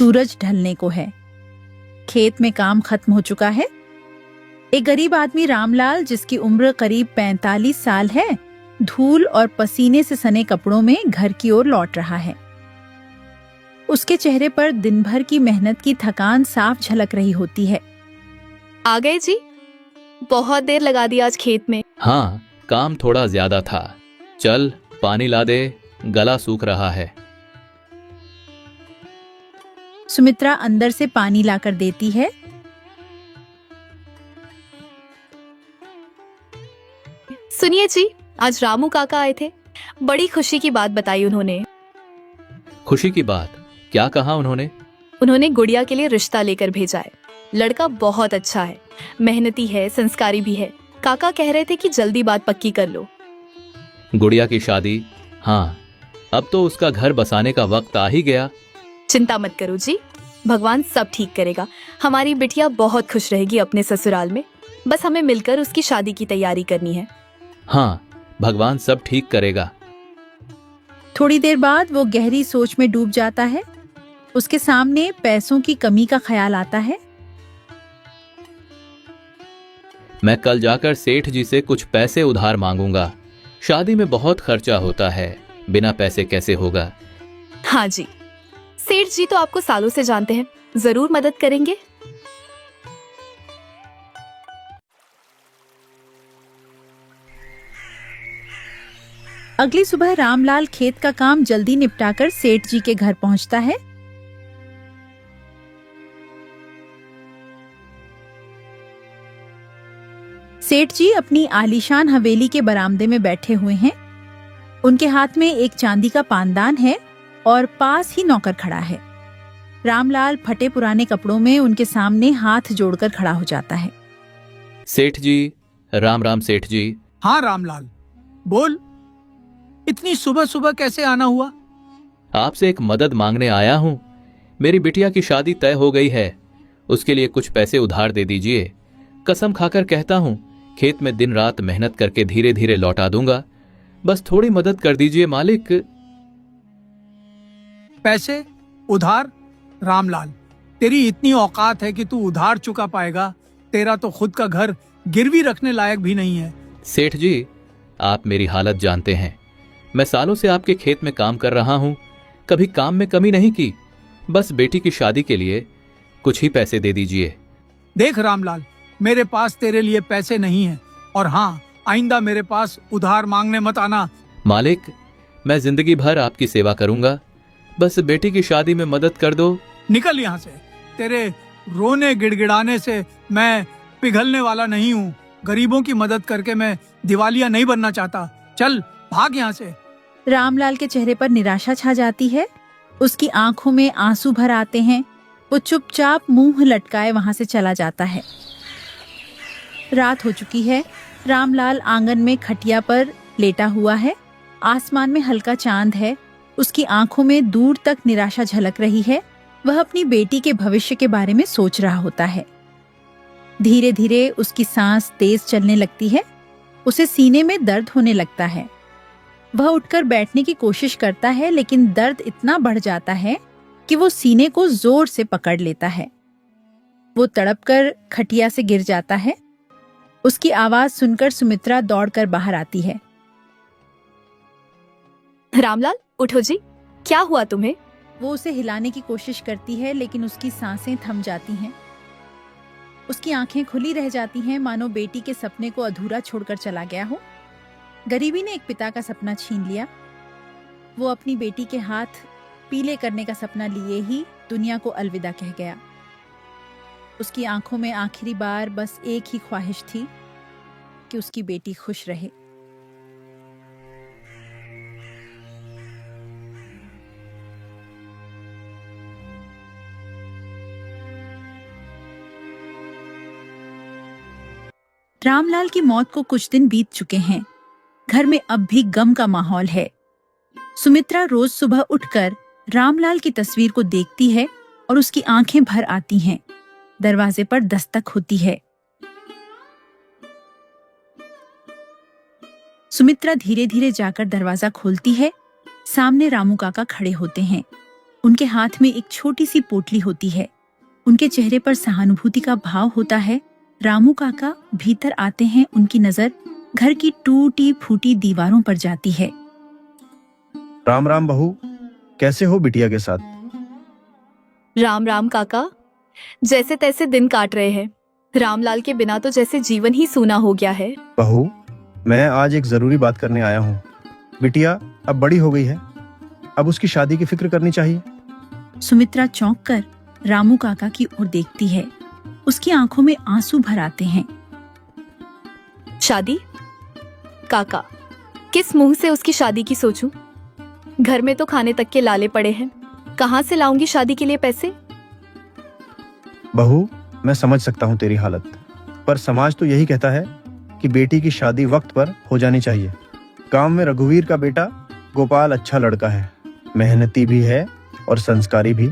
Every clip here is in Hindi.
सूरज ढलने को है। खेत में काम खत्म हो चुका है। एक गरीब आदमी रामलाल, जिसकी उम्र करीब 45 साल है, धूल और पसीने से सने कपड़ों में घर की ओर लौट रहा है। उसके चेहरे पर दिन भर की मेहनत की थकान साफ झलक रही होती है। आ गए जी? बहुत देर लगा दी आज खेत में। हाँ, काम थोड़ा ज्यादा था। चल पानी ला दे, गला सूख रहा है। सुमित्रा अंदर से पानी लाकर देती है। सुनिए जी, आज रामू काका आए थे। बड़ी खुशी की बात बताई उन्होंने। खुशी की बात? क्या कहा उन्होंने? उन्होंने गुड़िया के लिए रिश्ता लेकर भेजा है। लड़का बहुत अच्छा है, मेहनती है, संस्कारी भी है। काका कह रहे थे कि जल्दी बात पक्की कर लो। गुड़िया की शादी? हाँ, अब तो उसका घर बसाने का वक्त आ ही गया। चिंता मत करो जी, भगवान सब ठीक करेगा। हमारी बिटिया बहुत खुश रहेगी अपने ससुराल में। बस हमें मिलकर उसकी शादी की तैयारी करनी है। हाँ, भगवान सब ठीक करेगा। थोड़ी देर बाद वो गहरी सोच में डूब जाता है। उसके सामने पैसों की कमी का ख्याल आता है। मैं कल जाकर सेठ जी से कुछ पैसे उधार मांगूंगा। शादी में बहुत खर्चा होता है, बिना पैसे कैसे होगा। हाँ जी, सेठ जी तो आपको सालों से जानते हैं, जरूर मदद करेंगे। अगली सुबह रामलाल खेत का काम जल्दी निपटाकर सेठ जी के घर पहुंचता है। सेठ जी अपनी आलीशान हवेली के बरामदे में बैठे हुए हैं। उनके हाथ में एक चांदी का पानदान है और पास ही नौकर खड़ा है। रामलाल फटे पुराने कपड़ों में उनके सामने हाथ जोड़कर खड़ा हो जाता है। सेठ जी, राम राम सेठ जी। हाँ रामलाल, बोल। इतनी सुबह सुबह कैसे आना हुआ? आपसे एक मदद मांगने आया हूं। मेरी बिटिया की शादी तय हो गई है, उसके लिए कुछ पैसे उधार दे दीजिए। कसम खाकर कहता हूं, खेत में दिन रात मेहनत करके धीरे धीरे लौटा दूंगा। बस थोड़ी मदद कर दीजिए मालिक। पैसे उधार? रामलाल, तेरी इतनी औकात है कि तू उधार चुका पाएगा? तेरा तो खुद का घर गिरवी रखने लायक भी नहीं है। सेठ जी, आप मेरी हालत जानते हैं। मैं सालों से आपके खेत में काम कर रहा हूं, कभी काम में कमी नहीं की। बस बेटी की शादी के लिए कुछ ही पैसे दे दीजिए। देख रामलाल, मेरे पास तेरे लिए पैसे नहीं हैं, और हाँ, आइंदा मेरे पास उधार मांगने मत आना। मालिक, मैं जिंदगी भर आपकी सेवा करूंगा। बस बेटी की शादी में मदद कर दो। निकल यहाँ से। तेरे रोने गिड़गिड़ाने से मैं पिघलने वाला नहीं हूँ। गरीबों की मदद करके मैं दिवालिया नहीं बनना चाहता। चल भाग यहाँ से। रामलाल के चेहरे पर निराशा छा जाती है। उसकी आंखों में आंसू भर आते हैं। वो चुपचाप मुंह लटकाए वहां से चला जाता है। रात हो चुकी है। रामलाल आंगन में खटिया पर लेटा हुआ है। आसमान में हल्का चांद है। उसकी आंखों में दूर तक निराशा झलक रही है। वह अपनी बेटी के भविष्य के बारे में सोच रहा होता है। धीरे धीरे उसकी सांस तेज चलने लगती है। उसे सीने में दर्द होने लगता है। वह उठकर बैठने की कोशिश करता है, लेकिन दर्द इतना बढ़ जाता है कि वो सीने को जोर से पकड़ लेता है। वो तड़पकर खटिया से गिर जाता है। उसकी आवाज सुनकर सुमित्रा दौड़कर बाहर आती है। रामलाल, उठो जी, क्या हुआ तुम्हें? वो उसे हिलाने की कोशिश करती है, लेकिन उसकी सांसें थम जाती हैं। उसकी आंखें खुली रह जाती हैं, मानो बेटी के सपने को अधूरा छोड़कर चला गया हो। गरीबी ने एक पिता का सपना छीन लिया। वो अपनी बेटी के हाथ पीले करने का सपना लिए ही दुनिया को अलविदा कह गया। उसकी आंखों में आखिरी बार बस एक ही ख्वाहिश थी कि उसकी बेटी खुश रहे। रामलाल की मौत को कुछ दिन बीत चुके हैं। घर में अब भी गम का माहौल है। सुमित्रा रोज सुबह उठकर रामलाल की तस्वीर को देखती है और उसकी आंखें भर आती हैं। दरवाजे पर दस्तक होती है। सुमित्रा धीरे धीरे जाकर दरवाजा खोलती है। सामने रामू काका खड़े होते हैं। उनके हाथ में एक छोटी सी पोटली होती है। उनके चेहरे पर सहानुभूति का भाव होता है। रामू काका भीतर आते हैं। उनकी नजर घर की टूटी फूटी दीवारों पर जाती है। राम राम बहू, कैसे हो बिटिया के साथ? राम राम काका। जैसे तैसे दिन काट रहे हैं। रामलाल के बिना तो जैसे जीवन ही सूना हो गया है। बहू, मैं आज एक जरूरी बात करने आया हूँ। बिटिया अब बड़ी हो गई है, अब उसकी शादी की फिक्र करनी चाहिए। सुमित्रा चौंक कर रामू काका की ओर देखती है। उसकी आंखों में आंसू भर आते हैं। शादी? काका, किस मुंह से उसकी शादी की सोचूं? घर में तो खाने तक के लाले पड़े हैं। कहाँ से लाऊंगी शादी के लिए पैसे? बहू, मैं समझ सकता हूँ तेरी हालत, पर समाज तो यही कहता है कि बेटी की शादी वक्त पर हो जानी चाहिए। गांव में रघुवीर का बेटा गोपाल अच्छा लड़का है, मेहनती भी है और संस्कारी भी।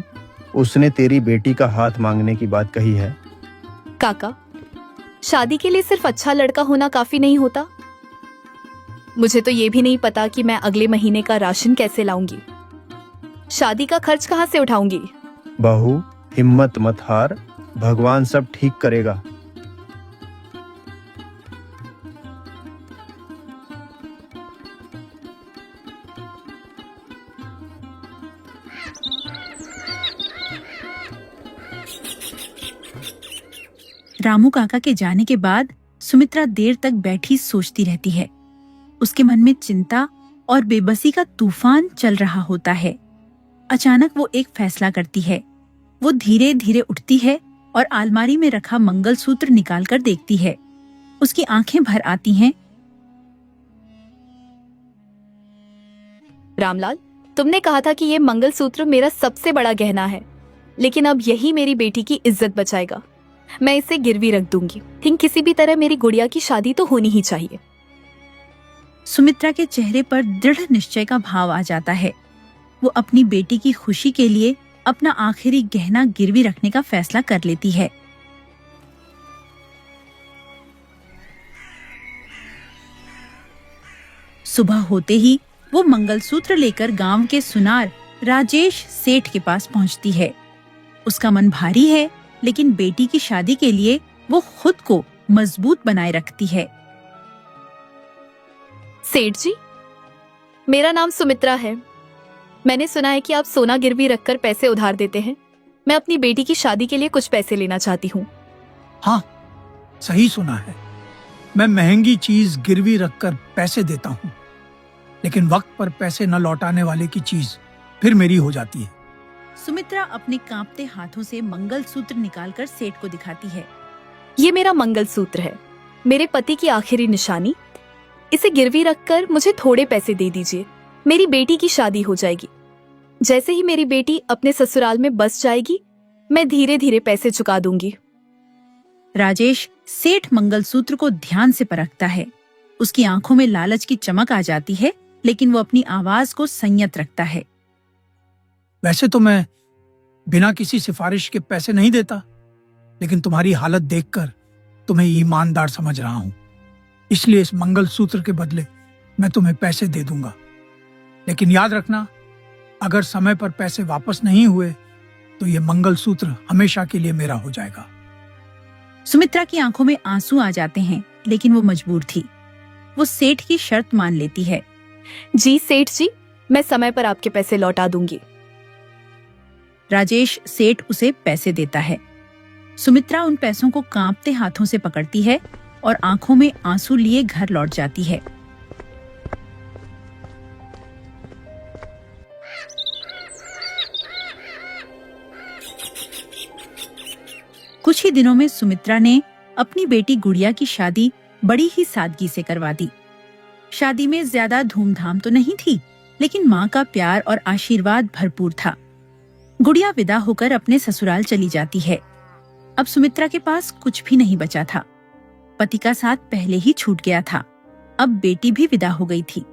उसने तेरी बेटी का हाथ मांगने की बात कही है। काका, शादी के लिए सिर्फ अच्छा लड़का होना काफी नहीं होता। मुझे तो ये भी नहीं पता कि मैं अगले महीने का राशन कैसे लाऊंगी। शादी का खर्च कहाँ से उठाऊंगी? बहू, हिम्मत मत हार, भगवान सब ठीक करेगा। रामू काका के जाने के बाद सुमित्रा देर तक बैठी सोचती रहती है। उसके मन में चिंता और बेबसी का तूफान चल रहा होता है। अचानक वो एक फैसला करती है। वो धीरे धीरे उठती है और अलमारी में रखा मंगलसूत्र निकालकर देखती है। उसकी आंखें भर आती हैं। रामलाल, तुमने कहा था कि ये मंगलसूत्र मेरा सबसे बड़ा गहना है, लेकिन अब यही मेरी बेटी की इज्जत बचाएगा। मैं इसे गिरवी रख दूंगी। थिंक किसी भी तरह मेरी गुड़िया की शादी तो होनी ही चाहिए। सुमित्रा के चेहरे पर दृढ़ निश्चय का भाव आ जाता है। वो अपनी बेटी की खुशी के लिए अपना आखिरी गहना गिरवी रखने का फैसला कर लेती है। सुबह होते ही वो मंगलसूत्र लेकर गांव के सुनार राजेश सेठ के पास पहुंचती है। उसका मन भारी है, लेकिन बेटी की शादी के लिए वो खुद को मजबूत बनाए रखती है। सेठ जी, मेरा नाम सुमित्रा है। मैंने सुना है कि आप सोना गिरवी रखकर पैसे उधार देते हैं। मैं अपनी बेटी की शादी के लिए कुछ पैसे लेना चाहती हूँ। हाँ, सही सुना है। मैं महंगी चीज गिरवी रखकर पैसे देता हूँ, लेकिन वक्त पर पैसे न लौटाने वाले की चीज फिर मेरी हो जाती है। सुमित्रा अपने कांपते हाथों से मंगलसूत्र निकालकर सेठ को दिखाती है। ये मेरा मंगलसूत्र है, मेरे पति की आखिरी निशानी। इसे गिरवी रखकर मुझे थोड़े पैसे दे दीजिए। मेरी बेटी की शादी हो जाएगी। जैसे ही मेरी बेटी अपने ससुराल में बस जाएगी, मैं धीरे धीरे पैसे चुका दूंगी। राजेश सेठ मंगलसूत्र को ध्यान से परखता है। उसकी आंखों में लालच की चमक आ जाती है, लेकिन वो अपनी आवाज को संयत रखता है। वैसे तो मैं बिना किसी सिफारिश के पैसे नहीं देता, लेकिन तुम्हारी हालत देखकर तुम्हें ईमानदार समझ रहा हूं, इसलिए इस मंगलसूत्र के बदले मैं तुम्हें पैसे दे दूंगा। लेकिन याद रखना, अगर समय पर पैसे वापस नहीं हुए तो ये मंगलसूत्र हमेशा के लिए मेरा हो जाएगा। सुमित्रा की आंखों में आंसू आ जाते हैं, लेकिन वो मजबूर थी। वो सेठ की शर्त मान लेती है। जी सेठ जी, मैं समय पर आपके पैसे लौटा दूंगी। राजेश सेठ उसे पैसे देता है। सुमित्रा उन पैसों को कांपते हाथों से पकड़ती है और आंखों में आंसू लिए घर लौट जाती है। कुछ ही दिनों में सुमित्रा ने अपनी बेटी गुड़िया की शादी बड़ी ही सादगी से करवा दी। शादी में ज्यादा धूमधाम तो नहीं थी, लेकिन माँ का प्यार और आशीर्वाद भरपूर था। गुड़िया विदा होकर अपने ससुराल चली जाती है। अब सुमित्रा के पास कुछ भी नहीं बचा था। पति का साथ पहले ही छूट गया था। अब बेटी भी विदा हो गई थी।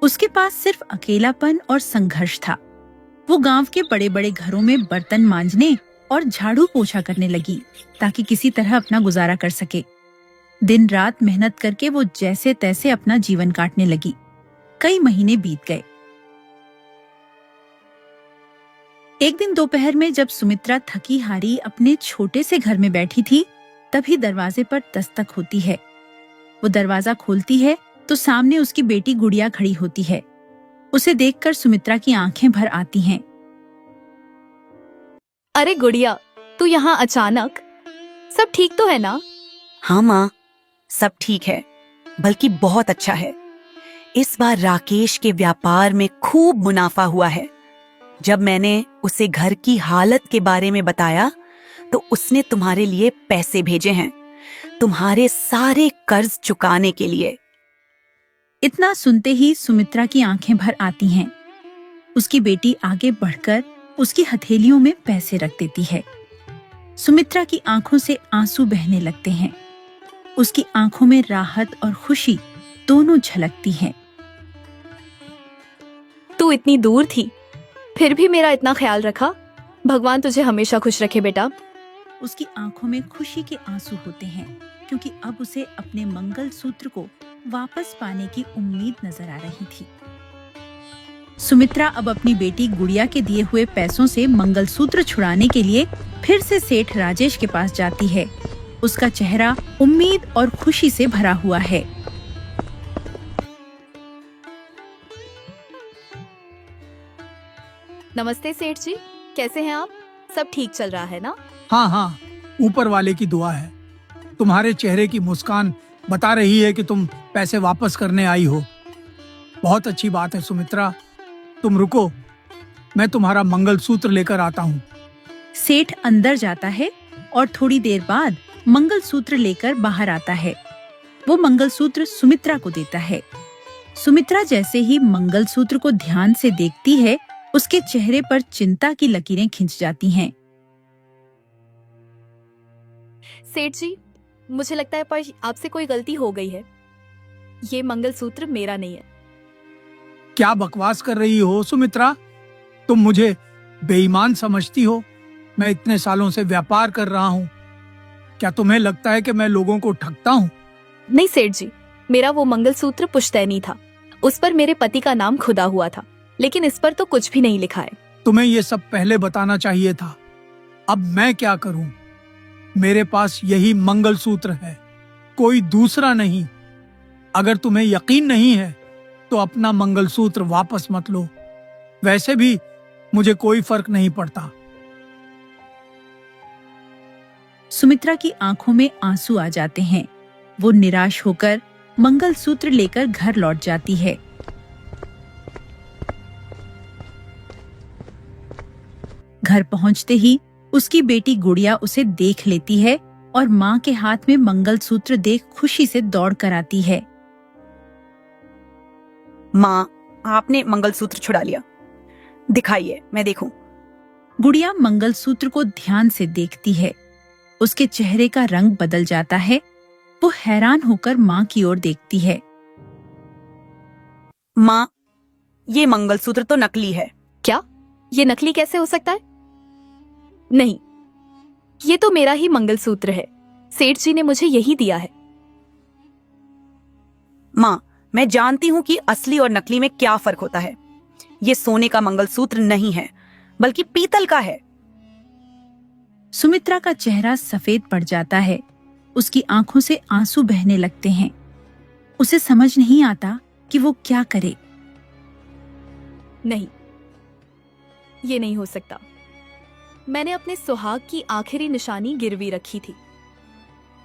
उसके पास सिर्फ अकेलापन और संघर्ष था। वो गांव के बड़े बड़े घरों में बर्तन मांजने और झाड़ू पोछा करने लगी, ताकि किसी तरह अपना गुजारा कर सके। दिन रात मेहनत करके वो जैसे तैसे अपना जीवन काटने लगी। कई महीने बीत गए। एक दिन दोपहर में जब सुमित्रा थकी हारी अपने छोटे से घर में बैठी थी, तभी दरवाजे पर दस्तक होती है। वो दरवाजा खोलती है तो सामने उसकी बेटी गुड़िया खड़ी होती है। उसे देखकर सुमित्रा की आंखें भर आती हैं। अरे गुड़िया, तू यहाँ अचानक? सब ठीक तो है ना? हाँ माँ, सब ठीक है, बल्कि बहुत अच्छा है। इस बार राकेश के व्यापार में खूब मुनाफा हुआ है। जब मैंने उसे घर की हालत के बारे में बताया तो उसने तुम्हारे लिए पैसे भेजे हैं, तुम्हारे सारे कर्ज चुकाने के लिए। इतना सुनते ही सुमित्रा की आंखें भर आती हैं। उसकी बेटी आगे बढ़कर उसकी हथेलियों में पैसे रख देती है। सुमित्रा की आंखों से आंसू बहने लगते हैं। उसकी आंखों में राहत और खुशी दोनों झलकती हैं। तू इतनी दूर थी, फिर भी मेरा इतना ख्याल रखा। भगवान तुझे हमेशा खुश रखे बेटा। उसकी आंखों में खुशी के आंसू होते हैं, क्योंकि अब उसे अपने मंगलसूत्र को वापस पाने की उम्मीद नजर आ रही थी। सुमित्रा अब अपनी बेटी गुड़िया के दिए हुए पैसों से मंगलसूत्र छुड़ाने के लिए फिर से सेठ राजेश के पास जाती है। उसका चेहरा उम्मीद और खुशी से भरा हुआ है। नमस्ते सेठ जी, कैसे हैं आप? सब ठीक चल रहा है ना? हाँ हाँ, ऊपर वाले की दुआ है। तुम्हारे चेहरे की मुस्कान बता रही है कि तुम पैसे वापस करने आई हो। बहुत अच्छी बात है सुमित्रा, तुम रुको, मैं तुम्हारा मंगलसूत्र लेकर आता हूँ। सेठ अंदर जाता है और थोड़ी देर बाद मंगलसूत्र लेकर बाहर आता है। वो मंगलसूत्र सुमित्रा को देता है। सुमित्रा जैसे ही मंगलसूत्र को ध्यान से देखती है, उसके चेहरे पर चिंता की लकीरें खिंच जाती हैं। सेठ जी, मुझे लगता है पर आपसे कोई गलती हो गई है। ये मंगलसूत्र मेरा नहीं है। क्या बकवास कर रही हो सुमित्रा? तुम मुझे बेईमान समझती हो? मैं इतने सालों से व्यापार कर रहा हूँ। क्या तुम्हें लगता है कि मैं लोगों को ठगता हूँ? नहीं सेठ जी, मेरा वो मंगलसूत्र पुश्तैनी था। उस पर मेरे पति का नाम खुदा हुआ था, लेकिन इस पर तो कुछ भी नहीं लिखा है। तुम्हें ये सब पहले बताना चाहिए था। अब मैं क्या करूं? मेरे पास यही मंगलसूत्र है, कोई दूसरा नहीं। अगर तुम्हें यकीन नहीं है तो अपना मंगलसूत्र वापस मत लो। वैसे भी मुझे कोई फर्क नहीं पड़ता। सुमित्रा की आंखों में आंसू आ जाते हैं। वो निराश होकर मंगलसूत्र लेकर घर लौट जाती है। घर पहुंचते ही उसकी बेटी गुड़िया उसे देख लेती है और माँ के हाथ में मंगलसूत्र देख खुशी से दौड़ कर आती है। माँ, आपने मंगलसूत्र छुड़ा लिया, दिखाइए मैं देखूं। गुड़िया मंगलसूत्र को ध्यान से देखती है। उसके चेहरे का रंग बदल जाता है। वो हैरान होकर माँ की ओर देखती है। माँ, ये मंगलसूत्र तो नकली है। क्या? ये नकली कैसे हो सकता है? नहीं, ये तो मेरा ही मंगलसूत्र है। सेठ जी ने मुझे यही दिया है। माँ, मैं जानती हूँ कि असली और नकली में क्या फर्क होता है। ये सोने का मंगलसूत्र नहीं है, बल्कि पीतल का है। सुमित्रा का चेहरा सफेद पड़ जाता है। उसकी आंखों से आंसू बहने लगते हैं। उसे समझ नहीं आता कि वो क्या करे। नहीं, ये नहीं हो सकता। मैंने अपने सुहाग की आखिरी निशानी गिरवी रखी थी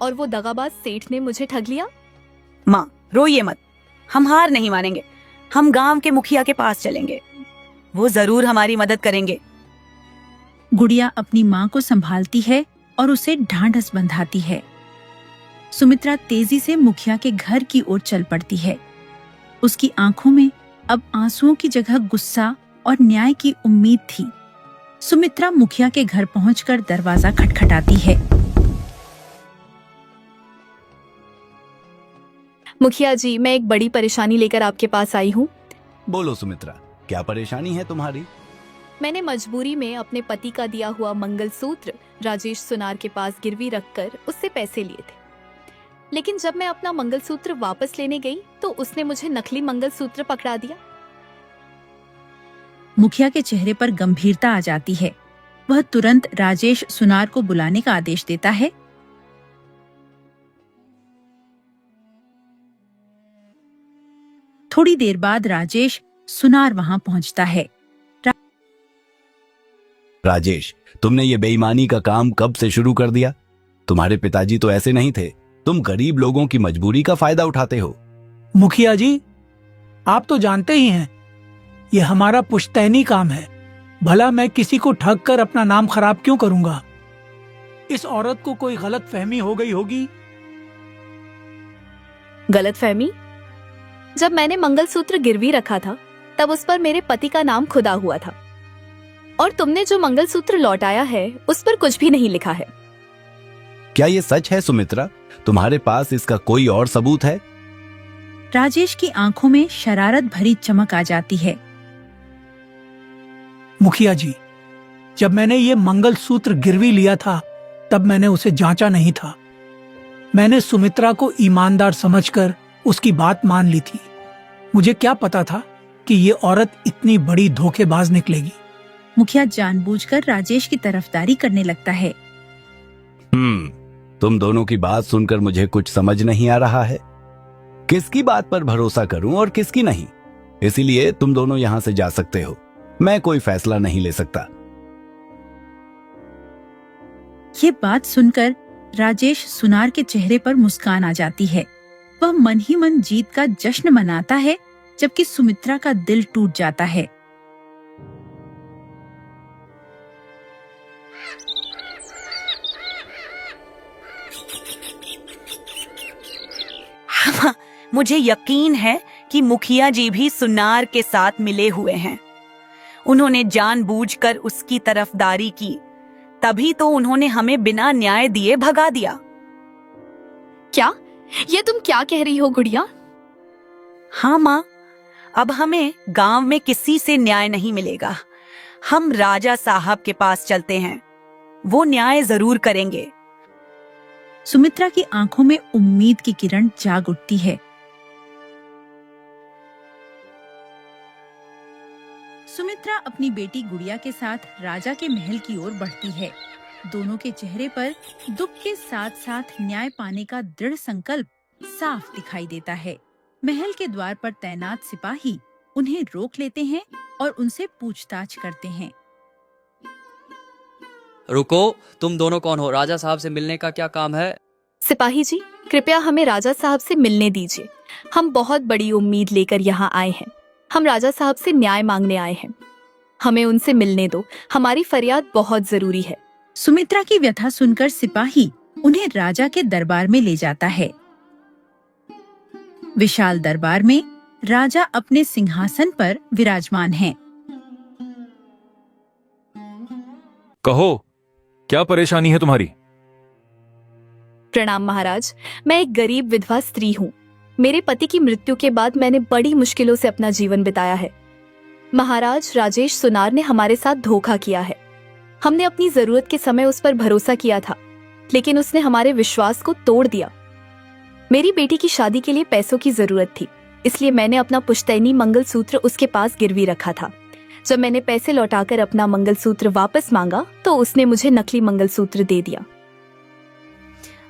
और वो दगाबाज सेठ ने मुझे ठग लिया। माँ, रोइए मत, हम हार नहीं मानेंगे। हम गांव के मुखिया के पास चलेंगे, वो जरूर हमारी मदद करेंगे। गुड़िया अपनी माँ को संभालती है और उसे ढांढस बंधाती है। सुमित्रा तेजी से मुखिया के घर की ओर चल पड़ती है। उसकी आंखों में अब आंसुओं की जगह गुस्सा और न्याय की उम्मीद थी। सुमित्रा मुखिया के घर पहुंचकर दरवाजा खटखटाती है। मुखिया जी, मैं एक बड़ी परेशानी लेकर आपके पास आई हूँ। बोलो सुमित्रा, क्या परेशानी है तुम्हारी? मैंने मजबूरी में अपने पति का दिया हुआ मंगलसूत्र राजेश सुनार के पास गिरवी रखकर उससे पैसे लिए थे, लेकिन जब मैं अपना मंगलसूत्र वापस लेने गई तो उसने मुझे नकली मंगलसूत्र पकड़ा दिया। मुखिया के चेहरे पर गंभीरता आ जाती है। वह तुरंत राजेश सुनार को बुलाने का आदेश देता है। थोड़ी देर बाद राजेश सुनार वहां पहुंचता है। राजेश, तुमने ये बेईमानी का काम कब से शुरू कर दिया? तुम्हारे पिताजी तो ऐसे नहीं थे। तुम गरीब लोगों की मजबूरी का फायदा उठाते हो। मुखिया जी, आप तो जानते ही हैं, ये हमारा पुश्तैनी काम है। भला मैं किसी को ठग कर अपना नाम खराब क्यों करूंगा? इस औरत को कोई गलत फहमी हो गई होगी। गलत फहमी? जब मैंने मंगलसूत्र गिरवी रखा था तब उस पर मेरे पति का नाम खुदा हुआ था, और तुमने जो मंगलसूत्र लौटाया है उस पर कुछ भी नहीं लिखा है। क्या ये सच है सुमित्रा? तुम्हारे पास इसका कोई और सबूत है? राजेश की आंखों में शरारत भरी चमक आ जाती है। मुखिया जी, जब मैंने ये मंगलसूत्र गिरवी लिया था तब मैंने उसे जांचा नहीं था। मैंने सुमित्रा को ईमानदार समझकर उसकी बात मान ली थी। मुझे क्या पता था कि ये औरत इतनी बड़ी धोखेबाज निकलेगी। मुखिया जानबूझकर राजेश की तरफदारी करने लगता है। तुम दोनों की बात सुनकर मुझे कुछ समझ नहीं आ रहा है। किसकी बात पर भरोसा करूं और किसकी नहीं। इसीलिए तुम दोनों यहां से जा सकते हो। मैं कोई फैसला नहीं ले सकता। ये बात सुनकर राजेश सुनार के चेहरे पर मुस्कान आ जाती है। वह मन ही मन जीत का जश्न मनाता है, जबकि सुमित्रा का दिल टूट जाता है। मुझे यकीन है कि मुखिया जी भी सुनार के साथ मिले हुए हैं। उन्होंने जानबूझकर उसकी तरफदारी की, तभी तो उन्होंने हमें बिना न्याय दिए भगा दिया। क्या? ये तुम क्या कह रही हो गुड़िया? हाँ माँ, अब हमें गांव में किसी से न्याय नहीं मिलेगा। हम राजा साहब के पास चलते हैं, वो न्याय जरूर करेंगे। सुमित्रा की आंखों में उम्मीद की किरण जाग उठती है। सुमित्रा अपनी बेटी गुड़िया के साथ राजा के महल की ओर बढ़ती है। दोनों के चेहरे पर दुख के साथ साथ न्याय पाने का दृढ़ संकल्प साफ दिखाई देता है। महल के द्वार पर तैनात सिपाही उन्हें रोक लेते हैं और उनसे पूछताछ करते हैं। रुको, तुम दोनों कौन हो? राजा साहब से मिलने का क्या काम है? सिपाही जी, कृपया हमें राजा साहब से मिलने दीजिए। हम बहुत बड़ी उम्मीद लेकर यहाँ आए हैं। हम राजा साहब से न्याय मांगने आए हैं। हमें उनसे मिलने दो। हमारी फरियाद बहुत जरूरी है। सुमित्रा की व्यथा सुनकर सिपाही उन्हें राजा के दरबार में ले जाता है। विशाल दरबार में राजा अपने सिंहासन पर विराजमान हैं। कहो, क्या परेशानी है तुम्हारी? प्रणाम महाराज, मैं एक गरीब विधवा स्त्री हूँ। मेरे पति की मृत्यु के बाद मैंने बड़ी मुश्किलों से अपना जीवन बिताया है। महाराज, राजेश सुनार ने हमारे साथ धोखा किया है। हमने अपनी जरूरत के समय उस पर भरोसा किया था, लेकिन उसने हमारे विश्वास को तोड़ दिया। मेरी बेटी की शादी के लिए पैसों की जरूरत थी, इसलिए मैंने अपना पुश्तैनी मंगलसूत्र उसके पास गिरवी रखा था। जब मैंने पैसे लौटाकर अपना मंगलसूत्र वापस मांगा तो उसने मुझे नकली मंगलसूत्र दे दिया।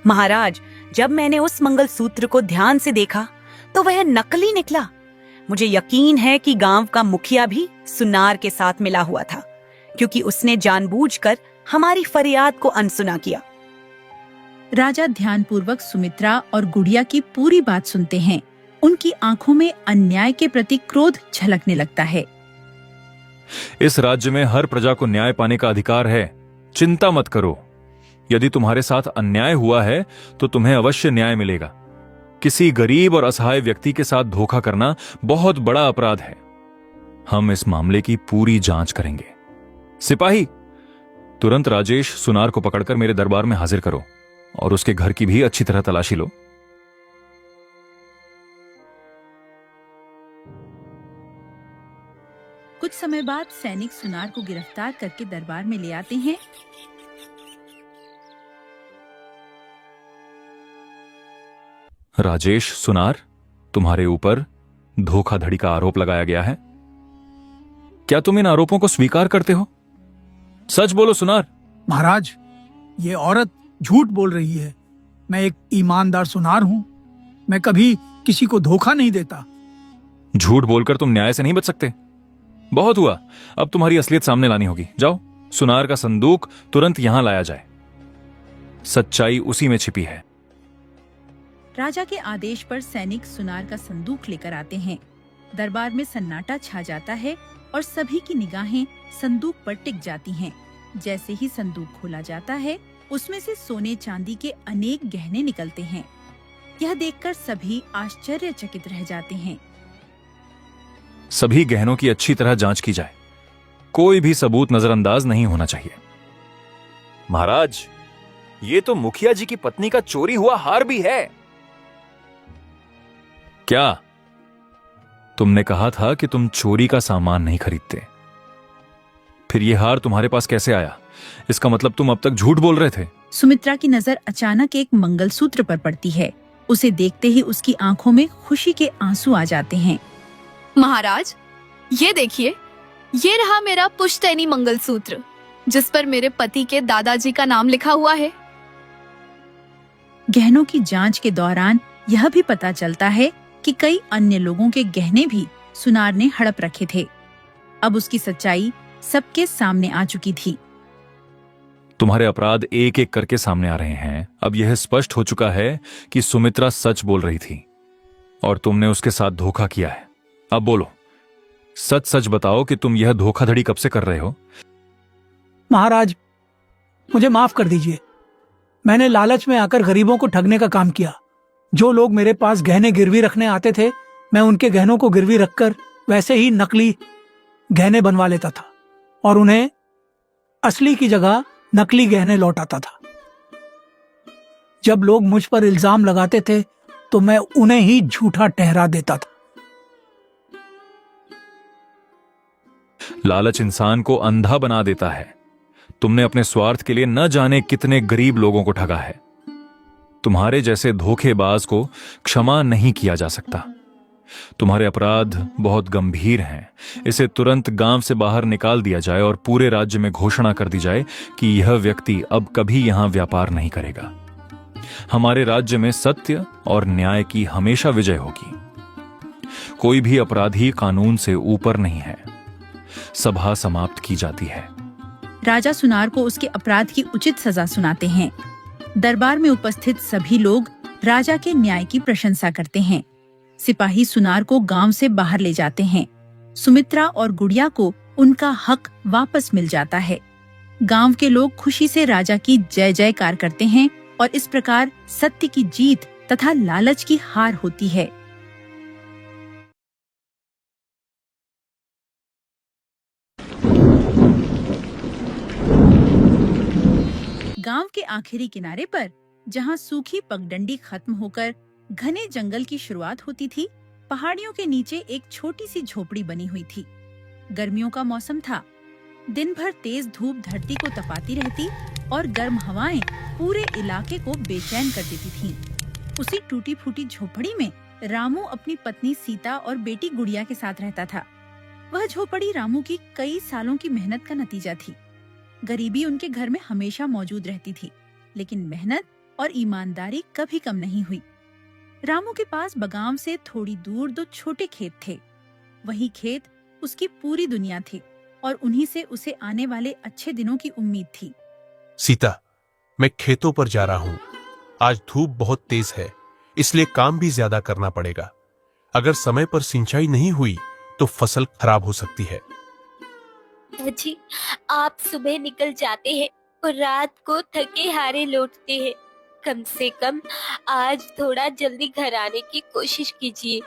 महाराज, जब मैंने उस मंगलसूत्र को ध्यान से देखा तो वह नकली निकला। मुझे यकीन है कि गांव का मुखिया भी सुनार के साथ मिला हुआ था, क्योंकि उसने जानबूझकर हमारी फरियाद को अनसुना किया। राजा ध्यानपूर्वक सुमित्रा और गुड़िया की पूरी बात सुनते हैं। उनकी आंखों में अन्याय के प्रति क्रोध झलकने लगता है। इस राज्य में हर प्रजा को न्याय पाने का अधिकार है। चिंता मत करो। यदि तुम्हारे साथ अन्याय हुआ है तो तुम्हें अवश्य न्याय मिलेगा। किसी गरीब और असहाय व्यक्ति के साथ धोखा करना बहुत बड़ा अपराध है। हम इस मामले की पूरी जांच करेंगे। सिपाही, तुरंत राजेश सुनार को पकड़कर मेरे दरबार में हाजिर करो और उसके घर की भी अच्छी तरह तलाशी लो। कुछ समय बाद सैनिक सुनार को गिरफ्तार करके दरबार में ले आते हैं। राजेश सुनार, तुम्हारे ऊपर धोखाधड़ी का आरोप लगाया गया है। क्या तुम इन आरोपों को स्वीकार करते हो? सच बोलो सुनार। महाराज, ये औरत झूठ बोल रही है। मैं एक ईमानदार सुनार हूँ। मैं कभी किसी को धोखा नहीं देता। झूठ बोलकर तुम न्याय से नहीं बच सकते। बहुत हुआ, अब तुम्हारी असलियत सामने लानी होगी। जाओ, सुनार का संदूक तुरंत यहां लाया जाए। सच्चाई उसी में छिपी है। राजा के आदेश पर सैनिक सुनार का संदूक लेकर आते हैं। दरबार में सन्नाटा छा जाता है और सभी की निगाहें संदूक पर टिक जाती हैं। जैसे ही संदूक खोला जाता है, उसमें से सोने चांदी के अनेक गहने निकलते हैं। यह देखकर सभी आश्चर्यचकित रह जाते हैं। सभी गहनों की अच्छी तरह जांच की जाए। कोई भी सबूत नजरअंदाज नहीं होना चाहिए। महाराज, ये तो मुखिया जी की पत्नी का चोरी हुआ हार भी है। क्या तुमने कहा था कि तुम चोरी का सामान नहीं खरीदते? फिर यह हार तुम्हारे पास कैसे आया? इसका मतलब तुम अब तक झूठ बोल रहे थे। सुमित्रा की नजर अचानक एक मंगलसूत्र पर पड़ती है। उसे देखते ही उसकी आंखों में खुशी के आंसू आ जाते हैं। महाराज, ये देखिए, ये रहा मेरा पुश्तैनी मंगलसूत्र, जिस पर मेरे पति के दादाजी का नाम लिखा हुआ है। गहनों की जांच के दौरान यह भी पता चलता है कि कई अन्य लोगों के गहने भी सुनार ने हड़प रखे थे। अब उसकी सच्चाई सबके सामने आ चुकी थी। तुम्हारे अपराध एक एक करके सामने आ रहे हैं। अब यह स्पष्ट हो चुका है कि सुमित्रा सच बोल रही थी और तुमने उसके साथ धोखा किया है। अब बोलो, सच सच बताओ कि तुम यह धोखाधड़ी कब से कर रहे हो? महाराज, मुझे माफ कर दीजिए। मैंने लालच में आकर गरीबों को ठगने का काम किया। जो लोग मेरे पास गहने गिरवी रखने आते थे, मैं उनके गहनों को गिरवी रखकर वैसे ही नकली गहने बनवा लेता था और उन्हें असली की जगह नकली गहने लौटाता था। जब लोग मुझ पर इल्जाम लगाते थे तो मैं उन्हें ही झूठा ठहरा देता था। लालच इंसान को अंधा बना देता है। तुमने अपने स्वार्थ के लिए न जाने कितने गरीब लोगों को ठगा है। तुम्हारे जैसे धोखेबाज को क्षमा नहीं किया जा सकता। तुम्हारे अपराध बहुत गंभीर हैं। इसे तुरंत गांव से बाहर निकाल दिया जाए और पूरे राज्य में घोषणा कर दी जाए कि यह व्यक्ति अब कभी यहां व्यापार नहीं करेगा। हमारे राज्य में सत्य और न्याय की हमेशा विजय होगी। कोई भी अपराधी कानून से ऊपर नहीं है। सभा समाप्त की जाती है। राजा सुनार को उसके अपराध की उचित सजा सुनाते हैं। दरबार में उपस्थित सभी लोग राजा के न्याय की प्रशंसा करते हैं। सिपाही सुनार को गांव से बाहर ले जाते हैं। सुमित्रा और गुड़िया को उनका हक वापस मिल जाता है। गांव के लोग खुशी से राजा की जय जयकार करते हैं और इस प्रकार सत्य की जीत तथा लालच की हार होती है। गांव के आखिरी किनारे पर, जहां सूखी पगडंडी खत्म होकर घने जंगल की शुरुआत होती थी, पहाड़ियों के नीचे एक छोटी सी झोपड़ी बनी हुई थी। गर्मियों का मौसम था। दिन भर तेज धूप धरती को तपाती रहती और गर्म हवाएं पूरे इलाके को बेचैन कर देती थीं। उसी टूटी फूटी झोपड़ी में रामू अपनी पत्नी सीता और बेटी गुड़िया के साथ रहता था। वह झोपड़ी रामू की कई सालों की मेहनत का नतीजा थी। गरीबी उनके घर में हमेशा मौजूद रहती थी, लेकिन मेहनत और ईमानदारी कभी कम नहीं हुई। रामू के पास बगाम से थोड़ी दूर 2 छोटे खेत थे। वही खेत उसकी पूरी दुनिया थी और उन्हीं से उसे आने वाले अच्छे दिनों की उम्मीद थी। सीता, मैं खेतों पर जा रहा हूँ। आज धूप बहुत तेज है, इसलिए काम भी ज्यादा करना पड़ेगा। अगर समय पर सिंचाई नहीं हुई तो फसल खराब हो सकती है। जी, आप सुबह निकल जाते हैं और रात को थके हारे लौटते हैं। कम से कम आज थोड़ा जल्दी घर आने की कोशिश कीजिए।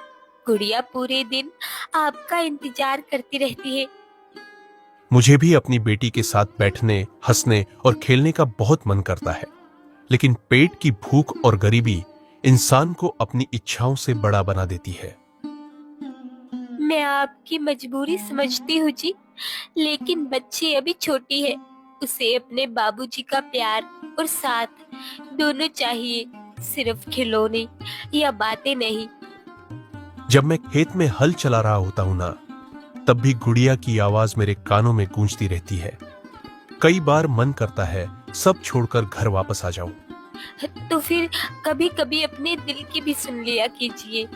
गुड़िया पूरे दिन आपका इंतजार करती रहती है। मुझे भी अपनी बेटी के साथ बैठने, हंसने और खेलने का बहुत मन करता है, लेकिन पेट की भूख और गरीबी इंसान को अपनी इच्छाओं से बड़ा बना देती है। मैं आपकी मजबूरी समझती हूँ जी, लेकिन बच्ची अभी छोटी है। उसे अपने बाबूजी का प्यार और साथ दोनों चाहिए, सिर्फ खिलौने या बातें नहीं। जब मैं खेत में हल चला रहा होता हूँ ना, तब भी गुड़िया की आवाज मेरे कानों में गूंजती रहती है। कई बार मन करता है सब छोड़कर घर वापस आ जाऊं। तो फिर कभी कभी अपने दिल की भी सुन लिया कीजिए।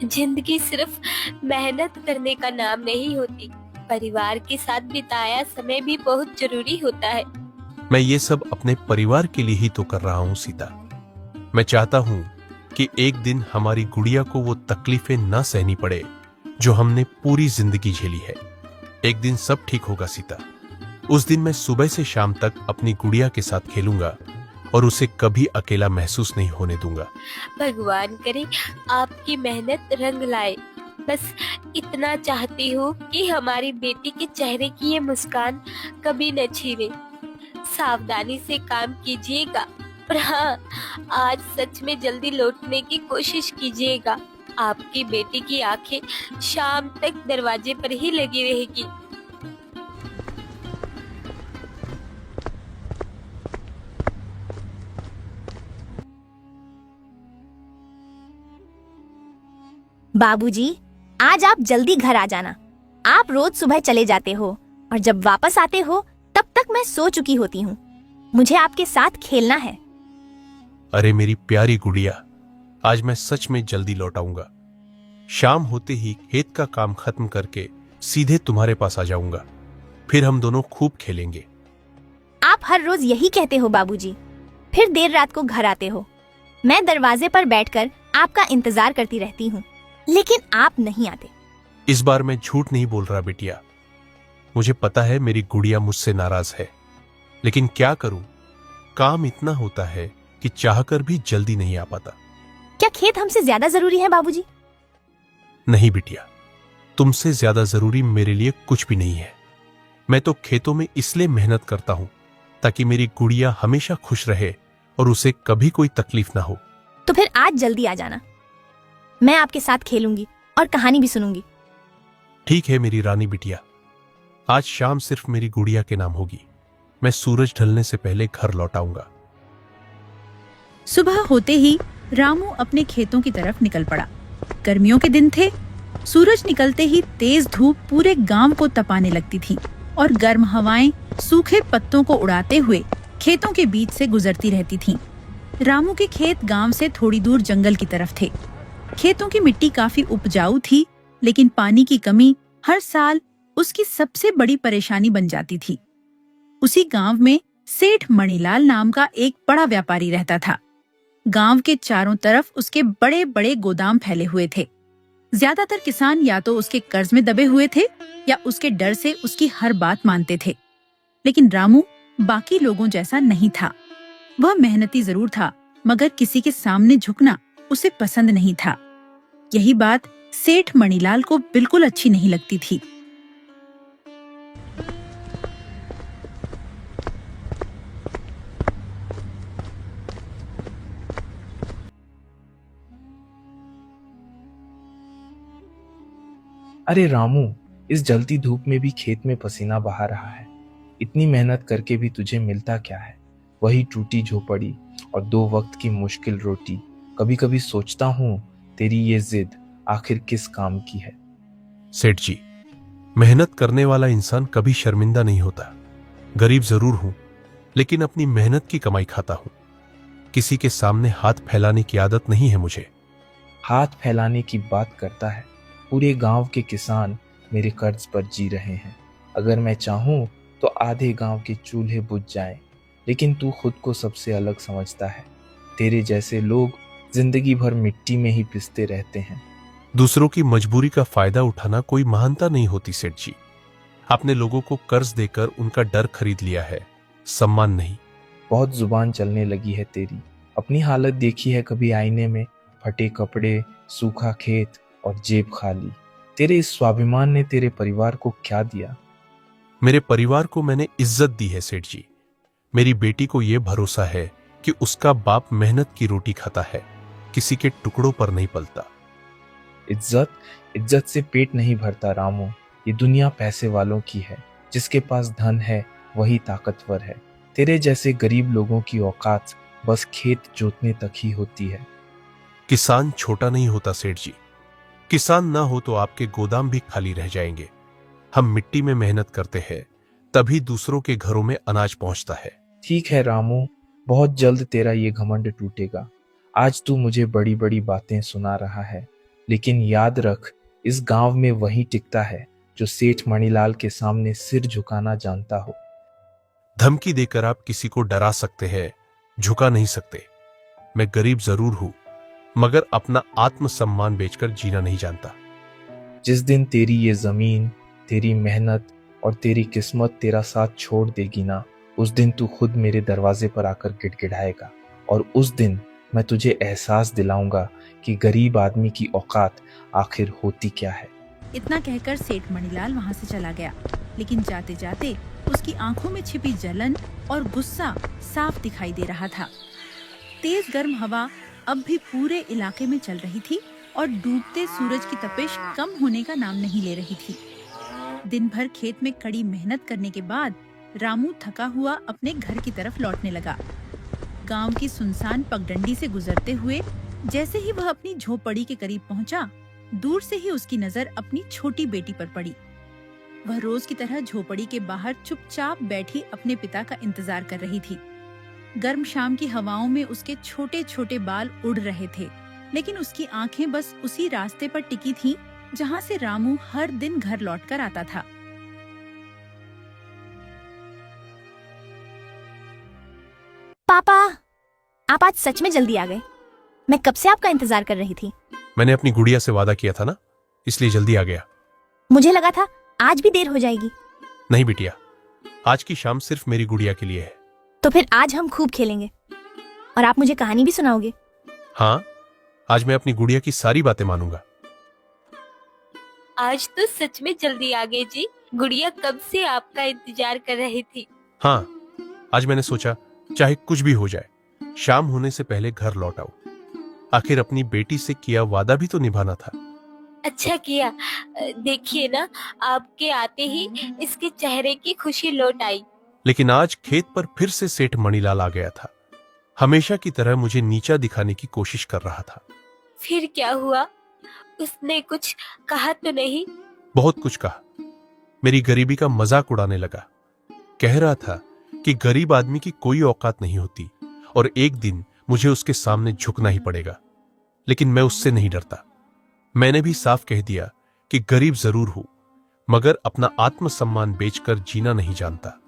जिंदगी सिर्फ मेहनत करने का नाम नहीं होती, परिवार के साथ बिताया समय भी बहुत जरूरी होता है। मैं ये सब अपने परिवार के लिए ही तो कर रहा हूँ सीता। मैं चाहता हूँ कि एक दिन हमारी गुड़िया को वो तकलीफें न सहनी पड़े जो हमने पूरी जिंदगी झेली है। एक दिन सब ठीक होगा सीता। उस दिन मैं सुबह से शाम तक अपनी गुड़िया के साथ खेलूंगा और उसे कभी अकेला महसूस नहीं होने दूंगा। भगवान करे आपकी मेहनत रंग लाए। बस इतना चाहती हूँ कि हमारी बेटी के चेहरे की ये मुस्कान कभी न छीने। सावधानी से काम कीजिएगा और हाँ, आज सच में जल्दी लौटने की कोशिश कीजिएगा। आपकी बेटी की आंखें शाम तक दरवाजे पर ही लगी रहेगी। बाबूजी, आज आप जल्दी घर आ जाना। आप रोज सुबह चले जाते हो और जब वापस आते हो तब तक मैं सो चुकी होती हूँ। मुझे आपके साथ खेलना है। अरे मेरी प्यारी गुड़िया, आज मैं सच में जल्दी लौट आऊंगा। शाम होते ही खेत का काम खत्म करके सीधे तुम्हारे पास आ जाऊंगा। फिर हम दोनों खूब खेलेंगे। आप हर रोज यही कहते हो बाबूजी, फिर देर रात को घर आते हो। मैं दरवाजे पर बैठकर आपका इंतजार करती रहती हूँ, लेकिन आप नहीं आते। इस बार मैं झूठ नहीं बोल रहा बेटिया। मुझे पता है मेरी गुड़िया मुझसे नाराज है, लेकिन क्या करूं, काम इतना होता है कि चाहकर भी जल्दी नहीं आ पाता। क्या खेत हमसे ज्यादा जरूरी है बाबूजी? नहीं बिटिया, तुमसे ज्यादा जरूरी मेरे लिए कुछ भी नहीं है। मैं तो खेतों में इसलिए मेहनत करता हूं ताकि मेरी गुड़िया हमेशा खुश रहे और उसे कभी कोई तकलीफ ना हो। तो फिर आज जल्दी आ जाना। मैं आपके साथ खेलूंगी और कहानी भी सुनूंगी। ठीक है मेरी रानी बिटिया, आज शाम सिर्फ मेरी गुड़िया के नाम होगी। मैं सूरज ढलने से पहले घर लौट आऊंगा। सुबह होते ही रामू अपने खेतों की तरफ निकल पड़ा। गर्मियों के दिन थे। सूरज निकलते ही तेज धूप पूरे गांव को तपाने लगती थी और गर्म हवाएं सूखे पत्तों को उड़ाते हुए खेतों के बीच से गुजरती रहती थीं। रामू के खेत गांव से थोड़ी दूर जंगल की तरफ थे। खेतों की मिट्टी काफी उपजाऊ थी, लेकिन पानी की कमी हर साल उसकी सबसे बड़ी परेशानी बन जाती थी। उसी गांव में सेठ मणिलाल नाम का एक बड़ा व्यापारी रहता था। गांव के चारों तरफ उसके बड़े बड़े गोदाम फैले हुए थे। ज्यादातर किसान या तो उसके कर्ज में दबे हुए थे या उसके डर से उसकी हर बात मानते थे। लेकिन रामू बाकी लोगों जैसा नहीं था। वह मेहनती जरूर था, मगर किसी के सामने झुकना उसे पसंद नहीं था। यही बात सेठ मणिलाल को बिल्कुल अच्छी नहीं लगती थी। अरे रामू, इस जलती धूप में भी खेत में पसीना बहा रहा है। इतनी मेहनत करके भी तुझे मिलता क्या है? वही टूटी झोपड़ी और 2 वक्त की मुश्किल रोटी। कभी कभी सोचता हूँ तेरी ये जिद आखिर किस काम की है? सेठ जी, मेहनत करने वाला इंसान कभी शर्मिंदा नहीं होता। गरीब जरूर हूं, लेकिन अपनी मेहनत की कमाई खाता हूं। किसी के सामने हाथ फैलाने की आदत नहीं है मुझे। हाथ फैलाने की बात करता है। पूरे गांव के किसान मेरे कर्ज पर जी रहे हैं। अगर मैं चाहूं तो आधे गांव के चूल्हे बुझ जाएं, लेकिन तू खुद को सबसे अलग समझता है। तेरे जैसे लोग जिंदगी भर मिट्टी में ही पिसते रहते हैं। दूसरों की मजबूरी का फायदा उठाना कोई महानता नहीं होती सेठ जी। आपने लोगों को कर्ज देकर उनका डर खरीद लिया है, सम्मान नहीं। बहुत जुबान चलने लगी है तेरी। अपनी हालत देखी है कभी आईने में? फटे कपड़े, सूखा खेत और जेब खाली। तेरे इस स्वाभिमान ने तेरे परिवार को क्या दिया? मेरे परिवार को मैंने इज्जत दी है सेठ जी। मेरी बेटी को यह भरोसा है कि उसका बाप मेहनत की रोटी खाता है, किसी के टुकड़ों पर नहीं पलता। इज्जत से पेट नहीं भरता रामू। ये दुनिया पैसे वालों की है। जिसके पास धन है वही ताकतवर है। तेरे जैसे गरीब लोगों की औकात बस खेत जोतने तक ही होती है। किसान छोटा नहीं होता सेठ जी। किसान ना हो तो आपके गोदाम भी खाली रह जाएंगे। हम मिट्टी में मेहनत करते हैं, तभी दूसरों के घरों में अनाज पहुंचता है। ठीक है रामू, बहुत जल्द तेरा ये घमंड टूटेगा। आज तू मुझे बड़ी बड़ी बातें सुना रहा है, लेकिन याद रख, इस गांव में वही टिकता है जो सेठ मणिलाल के सामने सिर झुकाना जानता हो। धमकी देकर आप किसी को डरा सकते हैं, झुका नहीं सकते। मैं गरीब जरूर हूं, मगर अपना आत्मसम्मान बेचकर जीना नहीं जानता। जिस दिन तेरी ये जमीन, तेरी मेहनत और तेरी किस्मत तेरा साथ छोड़ देगी ना, उस दिन तू खुद मेरे दरवाजे पर आकर गिड़गिड़ाएगा, और उस दिन मैं तुझे एहसास दिलाऊंगा कि गरीब आदमी की औकात आखिर होती क्या है। इतना कहकर सेठ मणिलाल वहाँ से चला गया, लेकिन जाते जाते उसकी आंखों में छिपी जलन और गुस्सा साफ दिखाई दे रहा था। तेज गर्म हवा अब भी पूरे इलाके में चल रही थी और डूबते सूरज की तपिश कम होने का नाम नहीं ले रही थी। दिन भर खेत में कड़ी मेहनत करने के बाद रामू थका हुआ अपने घर की तरफ लौटने लगा। गांव की सुनसान पगडंडी से गुजरते हुए जैसे ही वह अपनी झोपड़ी के करीब पहुंचा, दूर से ही उसकी नजर अपनी छोटी बेटी पर पड़ी। वह रोज की तरह झोपड़ी के बाहर चुपचाप बैठी अपने पिता का इंतजार कर रही थी। गर्म शाम की हवाओं में उसके छोटे छोटे बाल उड़ रहे थे, लेकिन उसकी आंखें बस उसी रास्ते पर टिकी थीं, जहां से रामू हर दिन घर लौटकर आता था। पापा, आप आज सच में जल्दी आ गए। मैं कब से आपका इंतजार कर रही थी। मैंने अपनी गुड़िया से वादा किया था ना, इसलिए जल्दी आ गया। मुझे लगा था आज भी देर हो जाएगी। नहीं बिटिया, आज की शाम सिर्फ मेरी गुड़िया के लिए है। तो फिर आज हम खूब खेलेंगे और आप मुझे कहानी भी सुनाओगे। हाँ, आज मैं अपनी गुड़िया की सारी बातें मानूंगा। आज तो सच में जल्दी आ गए जी। गुड़िया कब से आपका इंतजार कर रही थी। हाँ, आज मैंने सोचा चाहे कुछ भी हो जाए, शाम होने से पहले घर लौट आऊं। आखिर अपनी बेटी से किया वादा भी तो निभाना था। अच्छा किया। देखिए ना, आपके आते ही इसके चेहरे की खुशी लौट आई। लेकिन आज खेत पर फिर से सेठ मणिलाल आ गया था। हमेशा की तरह मुझे नीचा दिखाने की कोशिश कर रहा था। फिर क्या हुआ? उसने कुछ कहा तो नहीं? बहुत कुछ कहा। मेरी गरीबी का मजाक उड़ाने लगा। कह रहा था कि गरीब आदमी की कोई औकात नहीं होती और एक दिन मुझे उसके सामने झुकना ही पड़ेगा। लेकिन मैं उससे नहीं डरता। मैंने भी साफ कह दिया कि गरीब जरूर हूं, मगर अपना आत्मसम्मान बेचकर जीना नहीं जानता।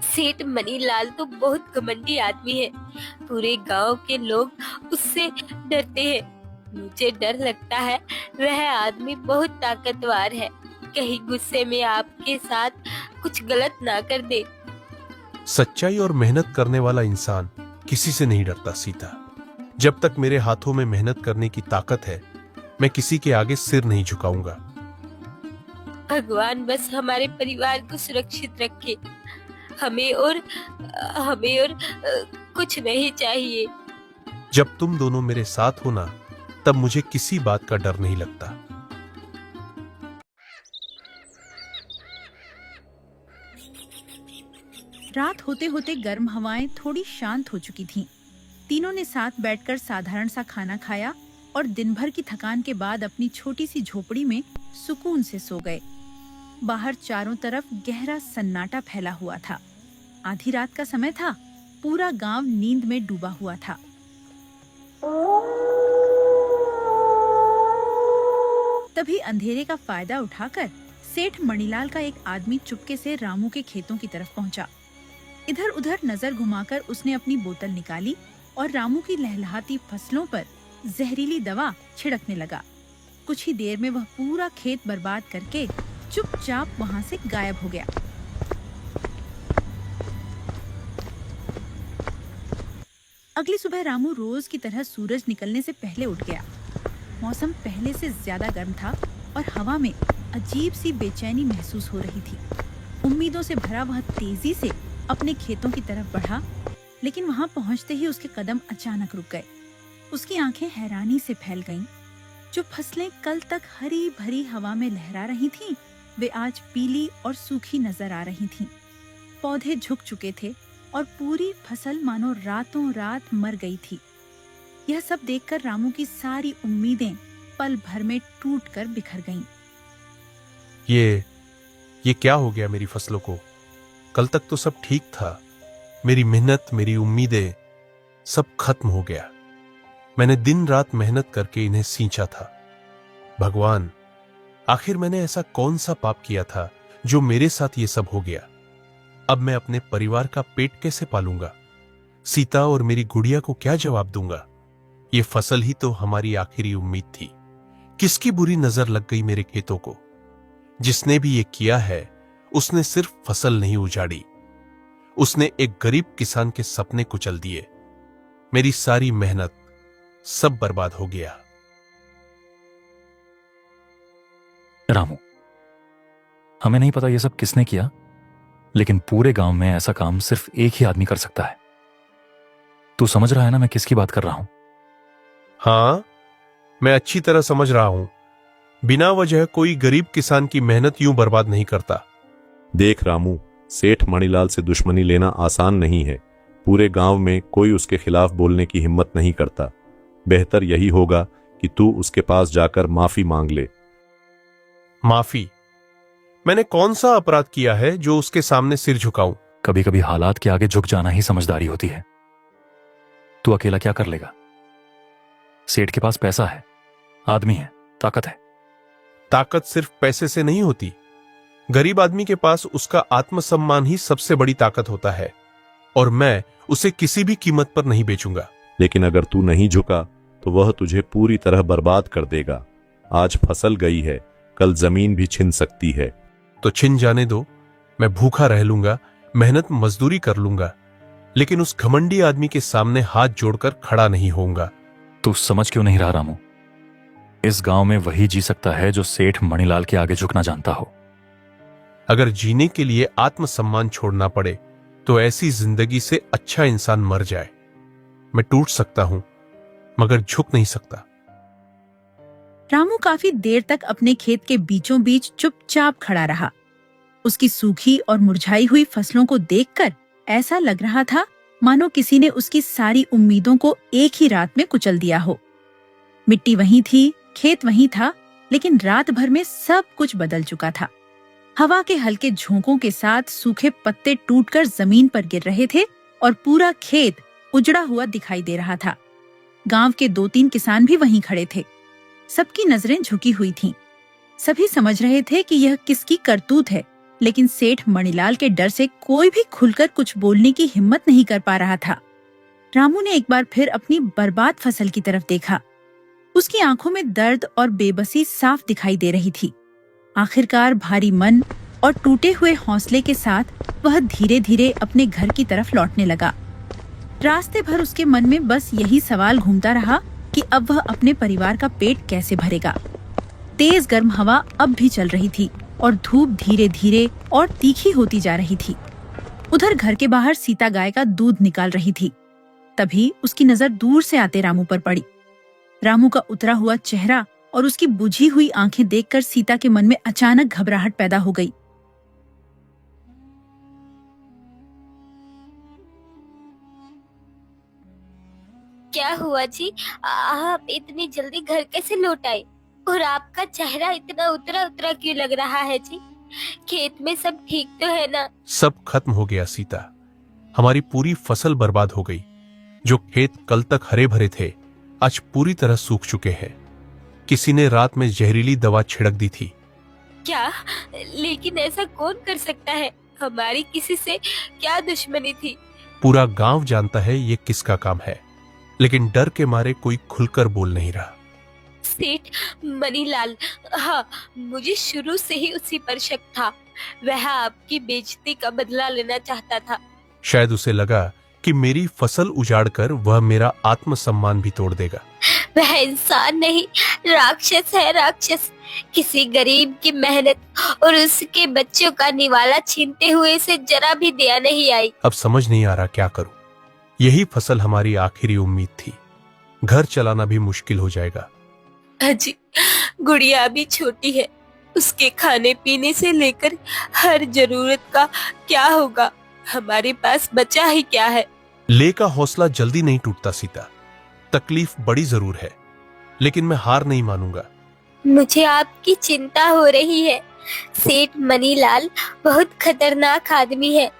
सेठ मणिलाल तो बहुत घमंडी आदमी है। पूरे गांव के लोग उससे डरते हैं। मुझे डर लगता है वह आदमी बहुत ताकतवर है, कहीं गुस्से में आपके साथ कुछ गलत ना कर दे। सच्चाई और मेहनत करने वाला इंसान किसी से नहीं डरता सीता। जब तक मेरे हाथों में मेहनत करने की ताकत है, मैं किसी के आगे सिर नहीं झुकाऊंगा। भगवान बस हमारे परिवार को सुरक्षित रखे। हमें और कुछ नहीं चाहिए। जब तुम दोनों मेरे साथ हो ना, तब मुझे किसी बात का डर नहीं लगता। रात होते होते गर्म हवाएं थोड़ी शांत हो चुकी थीं। तीनों ने साथ बैठकर साधारण सा खाना खाया और दिन भर की थकान के बाद अपनी छोटी सी झोपड़ी में सुकून से सो गए। बाहर चारों तरफ गहरा सन्नाटा फैला हुआ था। आधी रात का समय था। पूरा गांव नींद में डूबा हुआ था। तभी अंधेरे का फायदा उठाकर सेठ मणिलाल का एक आदमी चुपके से रामू के खेतों की तरफ पहुंचा। इधर उधर नजर घुमाकर उसने अपनी बोतल निकाली और रामू की लहलहाती फसलों पर जहरीली दवा छिड़कने लगा। कुछ ही देर में वह पूरा खेत बर्बाद करके चुपचाप वहां से गायब हो गया। अगली सुबह रामू रोज की तरह सूरज निकलने से पहले उठ गया। मौसम पहले से ज्यादा गर्म था और हवा में अजीब सी बेचैनी महसूस हो रही थी। उम्मीदों से भरा वह तेजी से अपने खेतों की तरफ बढ़ा, लेकिन वहां पहुंचते ही उसके कदम अचानक रुक गए। उसकी आंखें हैरानी से फैल गईं। जो फसलें कल तक हरी भरी हवा में लहरा रही थीं, वे आज पीली और सूखी नजर आ रही थीं। पौधे झुक चुके थे और पूरी फसल मानो रातों रात मर गई थी। यह सब देखकर रामू की सारी उम्मीदें पल भर में टूटकर बिखर गईं। ये क्या हो गया मेरी फसलों को? कल तक तो सब ठीक था। मेरी मेहनत, मेरी उम्मीदें, सब खत्म हो गया। मैंने दिन रात मेहनत करके इन्हें सींचा था। भगवान, आखिर मैंने ऐसा कौन सा पाप किया था जो मेरे साथ ये सब हो गया? अब मैं अपने परिवार का पेट कैसे पालूंगा? सीता और मेरी गुड़िया को क्या जवाब दूंगा? ये फसल ही तो हमारी आखिरी उम्मीद थी। किसकी बुरी नजर लग गई मेरे खेतों को? जिसने भी ये किया है उसने सिर्फ फसल नहीं उजाड़ी, उसने एक गरीब किसान के सपने कुचल दिए। मेरी सारी मेहनत सब बर्बाद हो गया। रामू, हमें नहीं पता ये सब किसने किया, लेकिन पूरे गांव में ऐसा काम सिर्फ एक ही आदमी कर सकता है। तू समझ रहा है ना मैं किसकी बात कर रहा हूं? हाँ, मैं अच्छी तरह समझ रहा हूं। बिना वजह कोई गरीब किसान की मेहनत यूं बर्बाद नहीं करता। देख रामू, सेठ मणिलाल से दुश्मनी लेना आसान नहीं है। पूरे गांव में कोई उसके खिलाफ बोलने की हिम्मत नहीं करता। बेहतर यही होगा कि तू उसके पास जाकर माफी मांग ले। माफी? मैंने कौन सा अपराध किया है जो उसके सामने सिर झुकाऊं? कभी कभी हालात के आगे झुक जाना ही समझदारी होती है। तू अकेला क्या कर लेगा? सेठ के पास पैसा है, आदमी है, ताकत है। ताकत सिर्फ पैसे से नहीं होती। गरीब आदमी के पास उसका आत्मसम्मान ही सबसे बड़ी ताकत होता है, और मैं उसे किसी भी कीमत पर नहीं बेचूंगा। लेकिन अगर तू नहीं झुका तो वह तुझे पूरी तरह बर्बाद कर देगा। आज फसल गई है, कल जमीन भी छिन सकती है। तो छिन जाने दो, मैं भूखा रह लूंगा, मेहनत मजदूरी कर लूंगा, लेकिन उस घमंडी आदमी के सामने हाथ जोड़कर खड़ा नहीं होऊंगा। तू समझ क्यों नहीं रहा रामू? इस गांव में वही जी सकता है जो सेठ मणिलाल के आगे झुकना जानता हो। अगर जीने के लिए आत्मसम्मान छोड़ना पड़े तो ऐसी जिंदगी से अच्छा इंसान मर जाए। मैं टूट सकता हूं मगर झुक नहीं सकता। रामू काफी देर तक अपने खेत के बीचों बीच चुपचाप खड़ा रहा। उसकी सूखी और मुरझाई हुई फसलों को देखकर ऐसा लग रहा था मानो किसी ने उसकी सारी उम्मीदों को एक ही रात में कुचल दिया हो। मिट्टी वहीं थी, खेत वहीं था, लेकिन रात भर में सब कुछ बदल चुका था। हवा के हल्के झोंकों के साथ सूखे पत्ते टूटकर जमीन पर गिर रहे थे और पूरा खेत उजड़ा हुआ दिखाई दे रहा था। गांव के 2-3 किसान भी वहीं खड़े थे। सबकी नजरें झुकी हुई थीं। सभी समझ रहे थे कि यह किसकी करतूत है, लेकिन सेठ मणिलाल के डर से कोई भी खुलकर कुछ बोलने की हिम्मत नहीं कर पा रहा था। रामू ने एक बार फिर अपनी बर्बाद फसल की तरफ देखा। उसकी आंखों में दर्द और बेबसी साफ दिखाई दे रही थी। आखिरकार भारी मन और टूटे हुए हौसले के साथ वह धीरे धीरे अपने घर की तरफ लौटने लगा। रास्ते भर उसके मन में बस यही सवाल घूमता रहा कि अब वह अपने परिवार का पेट कैसे भरेगा। तेज गर्म हवा अब भी चल रही थी और धूप धीरे धीरे और तीखी होती जा रही थी। उधर घर के बाहर सीता गाय का दूध निकाल रही थी। तभी उसकी नजर दूर से आते रामू पर पड़ी। रामू का उतरा हुआ चेहरा और उसकी बुझी हुई आंखें देखकर सीता के मन में अचानक घबराहट पैदा हो गई। क्या हुआ जी? आप इतनी जल्दी घर कैसे लौट आए? और आपका चेहरा इतना उतरा उतरा क्यों लग रहा है जी? खेत में सब ठीक तो है ना? सब खत्म हो गया सीता। हमारी पूरी फसल बर्बाद हो गई। जो खेत कल तक हरे भरे थे आज पूरी तरह सूख चुके हैं। किसी ने रात में जहरीली दवा छिड़क दी थी। क्या? लेकिन ऐसा कौन कर सकता है? हमारी किसी से क्या दुश्मनी थी? पूरा गांव जानता है ये किसका काम है, लेकिन डर के मारे कोई खुलकर बोल नहीं रहा। सेठ मणिलाल, हाँ, मुझे शुरू से ही उसी पर शक था। वह आपकी बेइज्जती का बदला लेना चाहता था। शायद उसे लगा कि मेरी फसल उजाड़कर वह मेरा आत्मसम्मान भी तोड़ देगा। वह इंसान नहीं, राक्षस है, राक्षस। किसी गरीब की मेहनत और उसके बच्चों का निवाला छीनते हुए इसे जरा भी दया नहीं आई। अब समझ नहीं आ रहा क्या करूं। यही फसल हमारी आखिरी उम्मीद थी। घर चलाना भी मुश्किल हो जाएगा। अजी, गुड़िया अभी छोटी है। उसके खाने पीने से लेकर हर जरूरत का क्या होगा? हमारे पास बचा ही क्या है? ले का हौसला जल्दी नहीं टूटता सीता। तकलीफ बड़ी जरूर है, लेकिन मैं हार नहीं मानूंगा। मुझे आपकी चिंता हो रही है। सेठ मनीलाल बहुत खतरनाक आदमी है।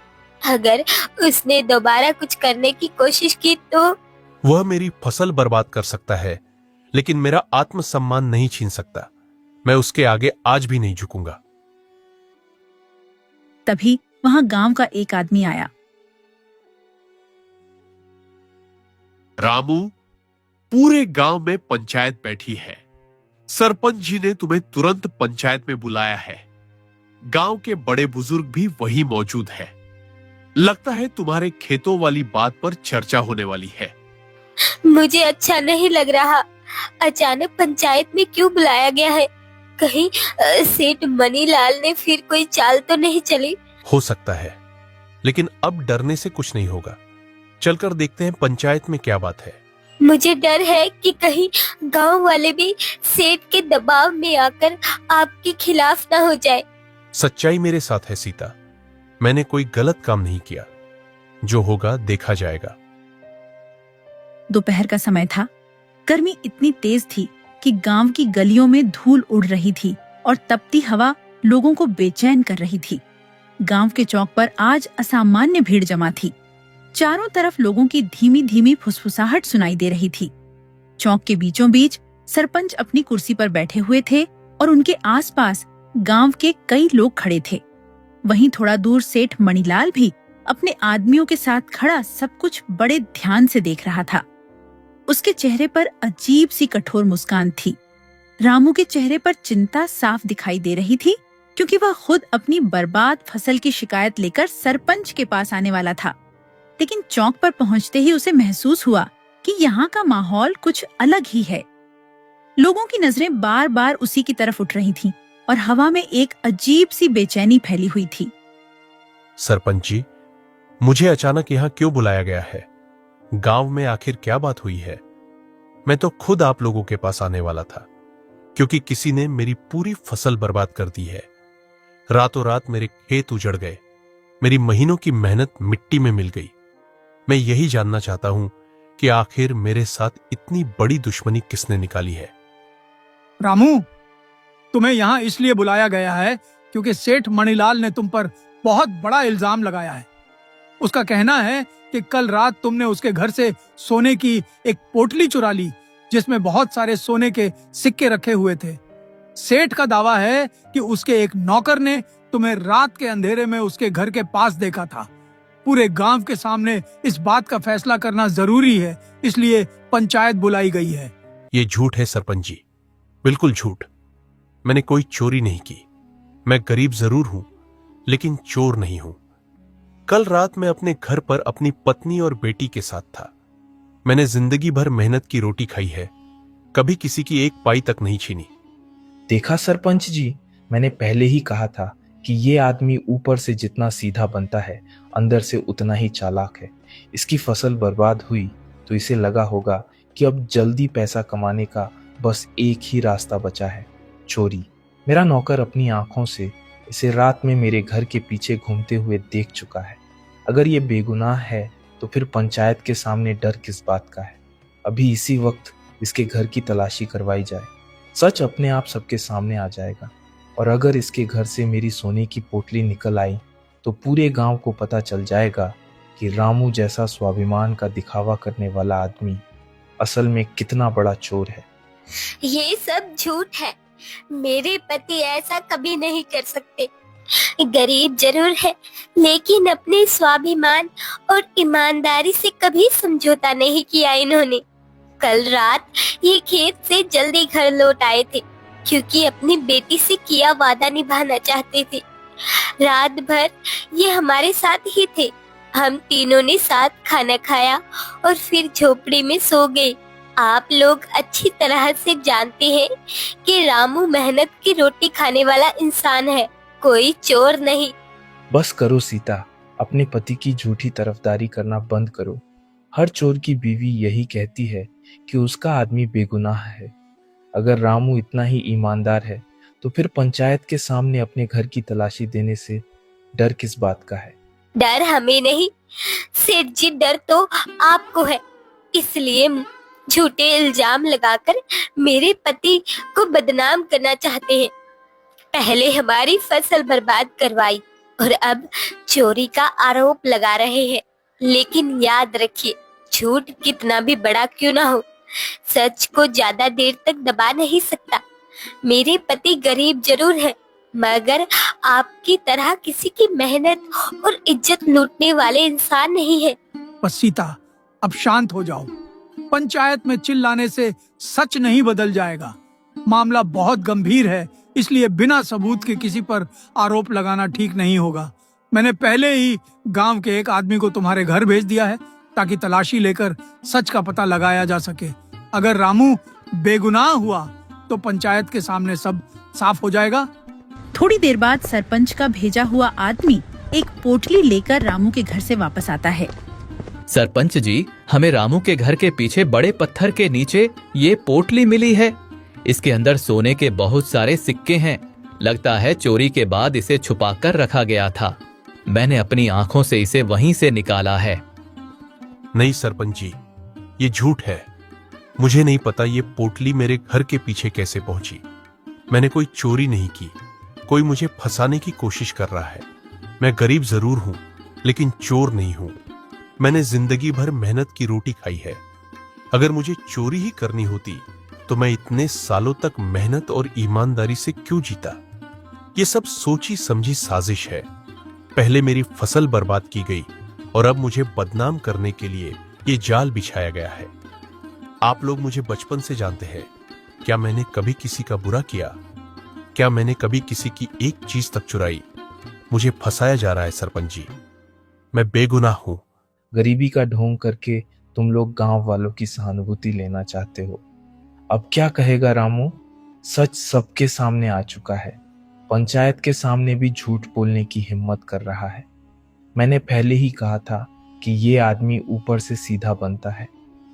अगर उसने दोबारा कुछ करने की कोशिश की तो वह मेरी फसल बर्बाद कर सकता है, लेकिन मेरा आत्मसम्मान नहीं छीन सकता। मैं उसके आगे आज भी नहीं झुकूंगा। तभी वहां गांव का एक आदमी आया। रामू, पूरे गांव में पंचायत बैठी है। सरपंच जी ने तुम्हें तुरंत पंचायत में बुलाया है। गांव के बड़े बुजुर्ग भी वही मौजूद है। लगता है तुम्हारे खेतों वाली बात पर चर्चा होने वाली है। मुझे अच्छा नहीं लग रहा। अचानक पंचायत में क्यों बुलाया गया है? कहीं सेठ मनीलाल ने फिर कोई चाल तो नहीं चली? हो सकता है, लेकिन अब डरने से कुछ नहीं होगा। चलकर देखते हैं पंचायत में क्या बात है। मुझे डर है कि कहीं गांव वाले भी सेठ के दबाव में आकर आपके खिलाफ ना हो जाए। सच्चाई मेरे साथ है सीता। मैंने कोई गलत काम नहीं किया। जो होगा देखा जाएगा। दोपहर का समय था। गर्मी इतनी तेज थी कि गांव की गलियों में धूल उड़ रही थी और तपती हवा लोगों को बेचैन कर रही थी। गांव के चौक पर आज असामान्य भीड़ जमा थी। चारों तरफ लोगों की धीमी धीमी फुसफुसाहट सुनाई दे रही थी। चौक के बीचों बीच सरपंच अपनी कुर्सी पर बैठे हुए थे और उनके आसपास गांव के कई लोग खड़े थे। वहीं थोड़ा दूर सेठ मणिलाल भी अपने आदमियों के साथ खड़ा सब कुछ बड़े ध्यान से देख रहा था। उसके चेहरे पर अजीब सी कठोर मुस्कान थी। रामू के चेहरे पर चिंता साफ दिखाई दे रही थी, क्योंकि वह खुद अपनी बर्बाद फसल की शिकायत लेकर सरपंच के पास आने वाला था। लेकिन चौक पर पहुंचते ही उसे महसूस हुआ कि यहाँ का माहौल कुछ अलग ही है। लोगों की नजरें बार बार उसी की तरफ उठ रही थीं और हवा में एक अजीब सी बेचैनी फैली हुई थी। सरपंच जी, मुझे अचानक यहाँ क्यों बुलाया गया है? गांव में आखिर क्या बात हुई है? मैं तो खुद आप लोगों के पास आने वाला था, क्योंकि किसी ने मेरी पूरी फसल बर्बाद कर दी है। रातों रात मेरे खेत उजड़ गए। मेरी महीनों की मेहनत मिट्टी में मिल गई। मैं यही जानना चाहता हूं कि आखिर मेरे साथ इतनी बड़ी दुश्मनी किसने निकाली है। रामू, तुम्हें यहाँ इसलिए बुलाया गया है क्योंकि सेठ मणिलाल ने तुम पर बहुत बड़ा इल्जाम लगाया है। उसका कहना है कि कल रात तुमने उसके घर से सोने की एक पोटली चुरा ली, जिसमें बहुत सारे सोने के सिक्के रखे हुए थे। सेठ का दावा है कि उसके एक नौकर ने तुम्हें रात के अंधेरे में उसके घर के पास देखा था। पूरे गांव के सामने इस बात का फैसला करना जरूरी है, इसलिए पंचायत बुलाई गई है। ये झूठ है सरपंच जी, बिल्कुल झूठ। मैंने कोई चोरी नहीं की। मैं गरीब जरूर हूं, लेकिन चोर नहीं हूं। कल रात मैं अपने घर पर अपनी पत्नी और बेटी के साथ था। मैंने जिंदगी भर मेहनत की रोटी खाई है, कभी किसी की एक पाई तक नहीं छीनी। देखा सरपंच जी, मैंने पहले ही कहा था कि ये आदमी ऊपर से जितना सीधा बनता है, अंदर से उतना ही चालाक है। इसकी फसल बर्बाद हुई तो इसे लगा होगा कि अब जल्दी पैसा कमाने का बस एक ही रास्ता बचा है, चोरी। मेरा नौकर अपनी आंखों से इसे रात में मेरे घर के पीछे घूमते हुए देख चुका है। अगर ये बेगुनाह है तो फिर पंचायत के सामने डर किस बात का है? अभी इसी वक्त इसके घर की तलाशी करवाई जाए, सच अपने आप सबके सामने आ जाएगा। और अगर इसके घर से मेरी सोने की पोटली निकल आई तो पूरे गांव को पता चल जाएगा कि रामू जैसा स्वाभिमान का दिखावा करने वाला आदमी असल में कितना बड़ा चोर है। ये सब झूठ है। मेरे पति ऐसा कभी नहीं कर सकते। गरीब जरूर है, लेकिन अपने स्वाभिमान और ईमानदारी से कभी समझौता नहीं किया इन्होंने। कल रात ये खेत से जल्दी घर लौट आए थे, क्योंकि अपनी बेटी से किया वादा निभाना चाहते थे। रात भर ये हमारे साथ ही थे। हम तीनों ने साथ खाना खाया और फिर झोपड़ी में सो गए। आप लोग अच्छी तरह से जानते हैं कि रामू मेहनत की रोटी खाने वाला इंसान है, कोई चोर नहीं। बस करो सीता, अपने पति की झूठी तरफदारी करना बंद करो। हर चोर की बीवी यही कहती है कि उसका आदमी बेगुनाह है। अगर रामू इतना ही ईमानदार है तो फिर पंचायत के सामने अपने घर की तलाशी देने से डर किस बात का है? डर हमें नहीं सेठ जी, डर तो आपको है। इसलिए झूठे इल्जाम लगाकर मेरे पति को बदनाम करना चाहते हैं। पहले हमारी फसल बर्बाद करवाई और अब चोरी का आरोप लगा रहे हैं। लेकिन याद रखिए, झूठ कितना भी बड़ा क्यों ना हो, सच को ज्यादा देर तक दबा नहीं सकता। मेरे पति गरीब जरूर है, मगर आपकी तरह किसी की मेहनत और इज्जत लूटने वाले इंसान नहीं है। बस सीता, अब शांत हो जाओ। पंचायत में चिल्लाने से सच नहीं बदल जाएगा। मामला बहुत गंभीर है, इसलिए बिना सबूत के किसी पर आरोप लगाना ठीक नहीं होगा। मैंने पहले ही गांव के एक आदमी को तुम्हारे घर भेज दिया है ताकि तलाशी लेकर सच का पता लगाया जा सके। अगर रामू बेगुनाह हुआ तो पंचायत के सामने सब साफ हो जाएगा। थोड़ी देर बाद सरपंच का भेजा हुआ आदमी एक पोटली लेकर रामू के घर से वापस आता है। सरपंच जी, हमें रामू के घर के पीछे बड़े पत्थर के नीचे ये पोटली मिली है। इसके अंदर सोने के बहुत सारे सिक्के हैं। लगता है चोरी के बाद इसे छुपाकर रखा गया था। मैंने अपनी आंखों से इसे वहीं से निकाला है। नहीं सरपंच जी, ये झूठ है। मुझे नहीं पता ये पोटली मेरे घर के पीछे कैसे पहुंची। मैंने कोई चोरी नहीं की। कोई मुझे फंसाने की कोशिश कर रहा है। मैं गरीब जरूर हूं, लेकिन चोर नहीं हूं। मैंने जिंदगी भर मेहनत की रोटी खाई है। अगर मुझे चोरी ही करनी होती तो मैं इतने सालों तक मेहनत और ईमानदारी से क्यों जीता। ये सब सोची समझी साजिश है। पहले मेरी फसल बर्बाद की गई और अब मुझे बदनाम करने के लिए ये जाल बिछाया गया है। आप लोग मुझे बचपन से जानते हैं। क्या मैंने कभी किसी का बुरा किया? क्या मैंने कभी किसी की एक चीज तक चुराई? मुझे फंसाया जा रहा है सरपंच जी। मैं बेगुनाह हूं। गरीबी का ढोंग करके तुम लोग गांव वालों की सहानुभूति लेना चाहते हो। अब क्या कहेगा रामू? सच सबके सामने आ चुका है। पंचायत के सामने भी झूठ बोलने की हिम्मत कर रहा है। मैंने पहले ही कहा था कि ये आदमी ऊपर से सीधा बनता है,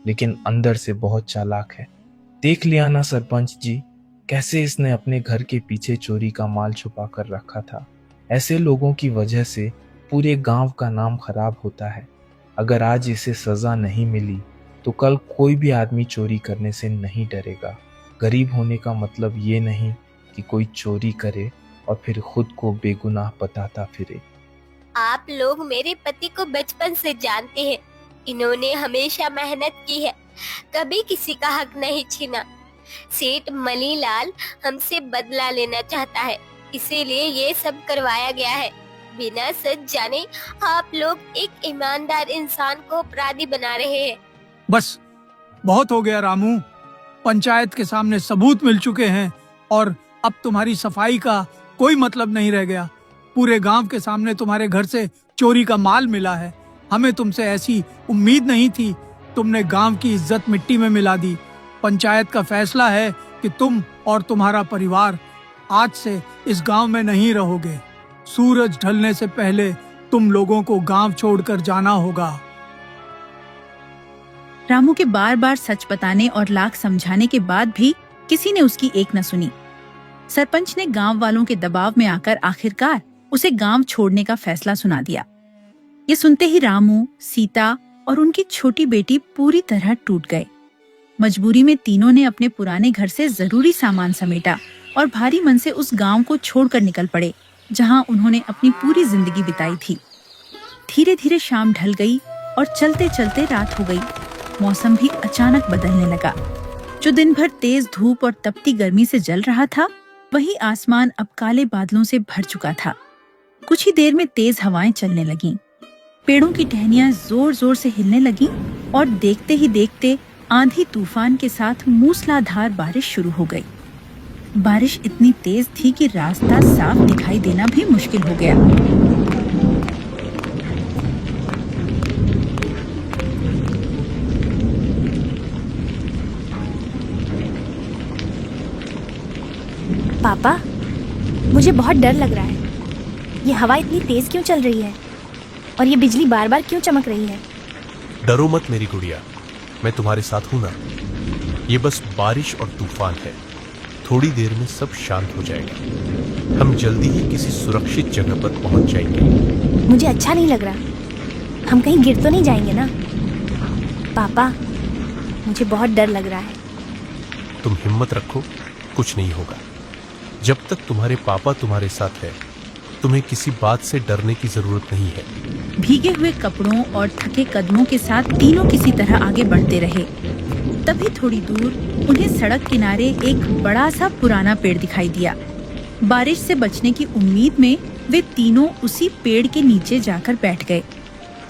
लेकिन अंदर से बहुत चालाक है। देख लिया ना सरपंच जी, कैसे इसने अपने घर के पीछे चोरी का माल छुपा कर रखा था। ऐसे लोगों की वजह से पूरे गांव का नाम खराब होता है। अगर आज इसे सजा नहीं मिली तो कल कोई भी आदमी चोरी करने से नहीं डरेगा। गरीब होने का मतलब ये नहीं कि कोई चोरी करे और फिर खुद को बेगुनाह बताता फिरे। आप लोग मेरे पति को बचपन से जानते हैं। इन्होंने हमेशा मेहनत की है, कभी किसी का हक नहीं छीना। सेठ मनीलाल हमसे बदला लेना चाहता है, इसीलिए ये सब करवाया गया है। बिना सच जाने आप लोग एक ईमानदार इंसान को अपराधी बना रहे हैं। बस बहुत हो गया रामू। पंचायत के सामने सबूत मिल चुके हैं और अब तुम्हारी सफाई का कोई मतलब नहीं रह गया। पूरे गांव के सामने तुम्हारे घर से चोरी का माल मिला है। हमें तुमसे ऐसी उम्मीद नहीं थी। तुमने गांव की इज्जत मिट्टी में मिला दी। पंचायत का फैसला है कि तुम और तुम्हारा परिवार आज से इस गांव में नहीं रहोगे। सूरज ढलने से पहले तुम लोगों को गांव छोड़कर जाना होगा। रामू के बार बार सच बताने और लाख समझाने के बाद भी किसी ने उसकी एक न सुनी। सरपंच ने गांव वालों के दबाव में आकर आखिरकार उसे गांव छोड़ने का फैसला सुना दिया। ये सुनते ही रामू, सीता और उनकी छोटी बेटी पूरी तरह टूट गए। मजबूरी में तीनों ने अपने पुराने घर से जरूरी सामान समेटा और भारी मन से उस गांव को छोड़कर निकल पड़े, जहां उन्होंने अपनी पूरी जिंदगी बिताई थी। धीरे धीरे शाम ढल गई और चलते चलते रात हो गई। मौसम भी अचानक बदलने लगा। जो दिन भर तेज धूप और तपती गर्मी से जल रहा था, वही आसमान अब काले बादलों से भर चुका था। कुछ ही देर में तेज हवाएं चलने लगीं। पेड़ों की टहनियां जोर जोर से हिलने लगीं और देखते ही देखते आंधी तूफान के साथ मूसलाधार बारिश शुरू हो गई। बारिश इतनी तेज थी कि रास्ता साफ दिखाई देना भी मुश्किल हो गया। पापा, मुझे बहुत डर लग रहा है। ये हवा इतनी तेज क्यों चल रही है और ये बिजली बार बार क्यों चमक रही है? डरो मत मेरी गुड़िया, मैं तुम्हारे साथ हूं ना। ये बस बारिश और तूफान है। थोड़ी देर में सब शांत हो जाएगा। हम जल्दी ही किसी सुरक्षित जगह पर पहुंच जाएंगे। मुझे अच्छा नहीं लग रहा। हम कहीं गिर तो नहीं जाएंगे ना? पापा, मुझे बहुत डर लग रहा है। तुम हिम्मत रखो, कुछ नहीं होगा। जब तक तुम्हारे पापा तुम्हारे साथ है, तुम्हें किसी बात से डरने की जरूरत नहीं है। भीगे हुए कपड़ों और थके कदमों के साथ तीनों किसी तरह आगे बढ़ते रहे। तभी थोड़ी दूर उन्हें सड़क किनारे एक बड़ा सा पुराना पेड़ दिखाई दिया। बारिश से बचने की उम्मीद में वे तीनों उसी पेड़ के नीचे जाकर बैठ गए,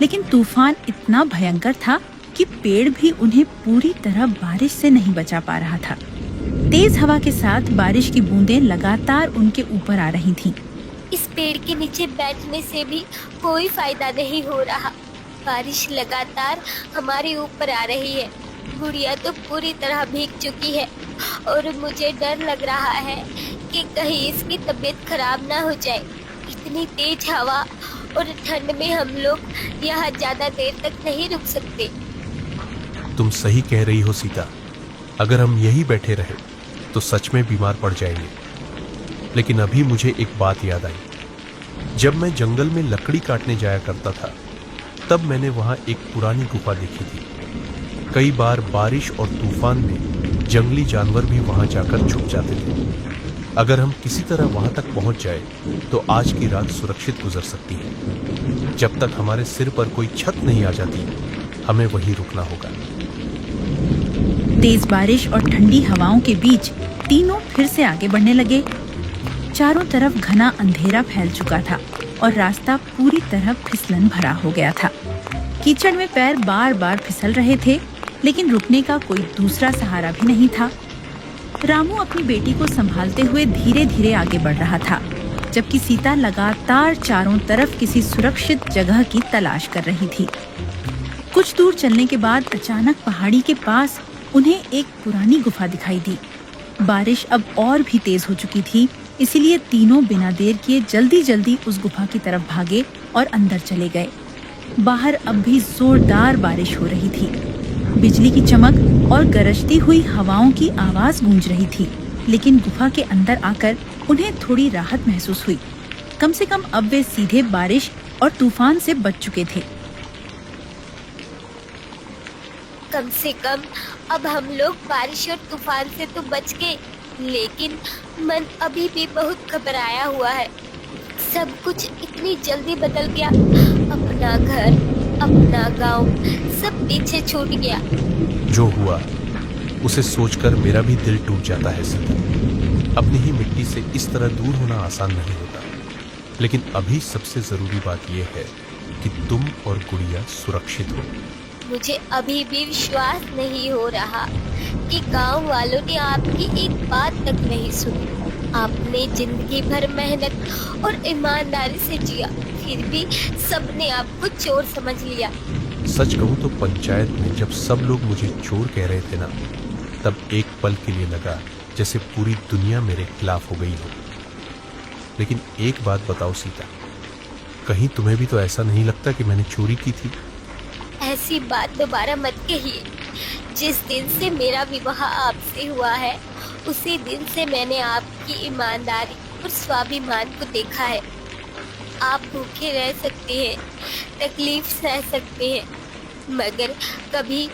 लेकिन तूफान इतना भयंकर था कि पेड़ भी उन्हें पूरी तरह बारिश से नहीं बचा पा रहा था। तेज हवा के साथ बारिश की बूंदें लगातार उनके ऊपर आ रही थीं। इस पेड़ के नीचे बैठने से भी कोई फायदा नहीं हो रहा। बारिश लगातार हमारे ऊपर आ रही है। गुड़िया तो पूरी तरह भीग चुकी है और मुझे डर लग रहा है कि कहीं इसकी तबीयत खराब ना हो जाए। इतनी तेज हवा और ठंड में हम लोग यहाँ ज्यादा देर तक नहीं रुक सकते। तुम सही कह रही हो सीता, अगर हम यही बैठे रहे तो सच में बीमार पड़ जाएंगे। लेकिन अभी मुझे एक बात याद आई। जब मैं जंगल में लकड़ी काटने जाया करता था, तब मैंने वहां एक पुरानी गुफा देखी थी। कई बार बारिश और तूफान में जंगली जानवर भी वहां जाकर छुप जाते थे। अगर हम किसी तरह वहां तक पहुंच जाए तो आज की रात सुरक्षित गुजर सकती है। जब तक हमारे सिर पर कोई छत नहीं आ जाती, हमें वहीं रुकना होगा। तेज बारिश और ठंडी हवाओं के बीच तीनों फिर से आगे बढ़ने लगे। चारों तरफ घना अंधेरा फैल चुका था और रास्ता पूरी तरह फिसलन भरा हो गया था। कीचड़ में पैर बार बार फिसल रहे थे, लेकिन रुकने का कोई दूसरा सहारा भी नहीं था। रामू अपनी बेटी को संभालते हुए धीरे धीरे आगे बढ़ रहा था, जबकि सीता लगातार चारों तरफ किसी सुरक्षित जगह की तलाश कर रही थी। कुछ दूर चलने के बाद अचानक पहाड़ी के पास उन्हें एक पुरानी गुफा दिखाई दी। बारिश अब और भी तेज हो चुकी थी, इसीलिए तीनों बिना देर किए जल्दी जल्दी उस गुफा की तरफ भागे और अंदर चले गए। बाहर अब भी जोरदार बारिश हो रही थी। बिजली की चमक और गरजती हुई हवाओं की आवाज गूंज रही थी, लेकिन गुफा के अंदर आकर उन्हें थोड़ी राहत महसूस हुई। कम से कम अब वे सीधे बारिश और तूफान से बच चुके थे। कम से कम अब हम लोग बारिश और तूफान से तो बच गए, लेकिन मन अभी भी बहुत घबराया हुआ है। सब कुछ इतनी जल्दी बदल गया। अपना घर, अपना गांव, सब पीछे छूट गया। जो हुआ उसे सोचकर मेरा भी दिल टूट जाता है सीता। अपनी ही मिट्टी से इस तरह दूर होना आसान नहीं होता, लेकिन अभी सबसे जरूरी बात यह है कि तुम और गुड़िया सुरक्षित हो। मुझे अभी भी विश्वास नहीं हो रहा कि गांव वालों ने आपकी एक बात तक नहीं सुनी। आपने जिंदगी भर मेहनत और ईमानदारी से जिया, फिर भी सबने आपको चोर समझ लिया। सच कहूं तो पंचायत में जब सब लोग मुझे चोर कह रहे थे ना, तब एक पल के लिए लगा जैसे पूरी दुनिया मेरे खिलाफ हो गई हो। लेकिन एक बात बताओ सीता, कहीं तुम्हें भी तो ऐसा नहीं लगता कि मैंने चोरी की थी? ऐसी बात दोबारा मत कहिए। जिस दिन से मेरा विवाह आपसे हुआ है, उसी दिन से मैंने आपकी ईमानदारी और स्वाभिमान को देखा है। आप भूखे रह सकते हैं, तकलीफ सह सकते हैं, मगर कभी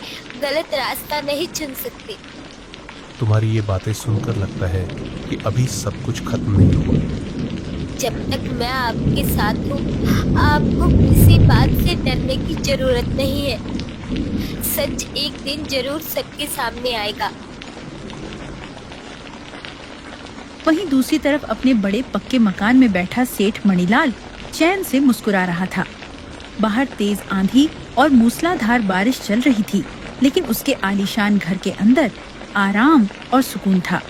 गलत रास्ता नहीं चुन सकते। तुम्हारी ये बातें सुनकर लगता है कि अभी सब कुछ खत्म नहीं हुआ। जब तक मैं आपके साथ हूँ, आपको किसी बात से डरने की जरूरत नहीं है। सच एक दिन जरूर सबके सामने आएगा। वहीं दूसरी तरफ अपने बड़े पक्के मकान में बैठा सेठ मणिलाल चैन से मुस्कुरा रहा था। बाहर तेज आंधी और मूसलाधार बारिश चल रही थी, लेकिन उसके आलीशान घर के अंदर आराम और सुकून था।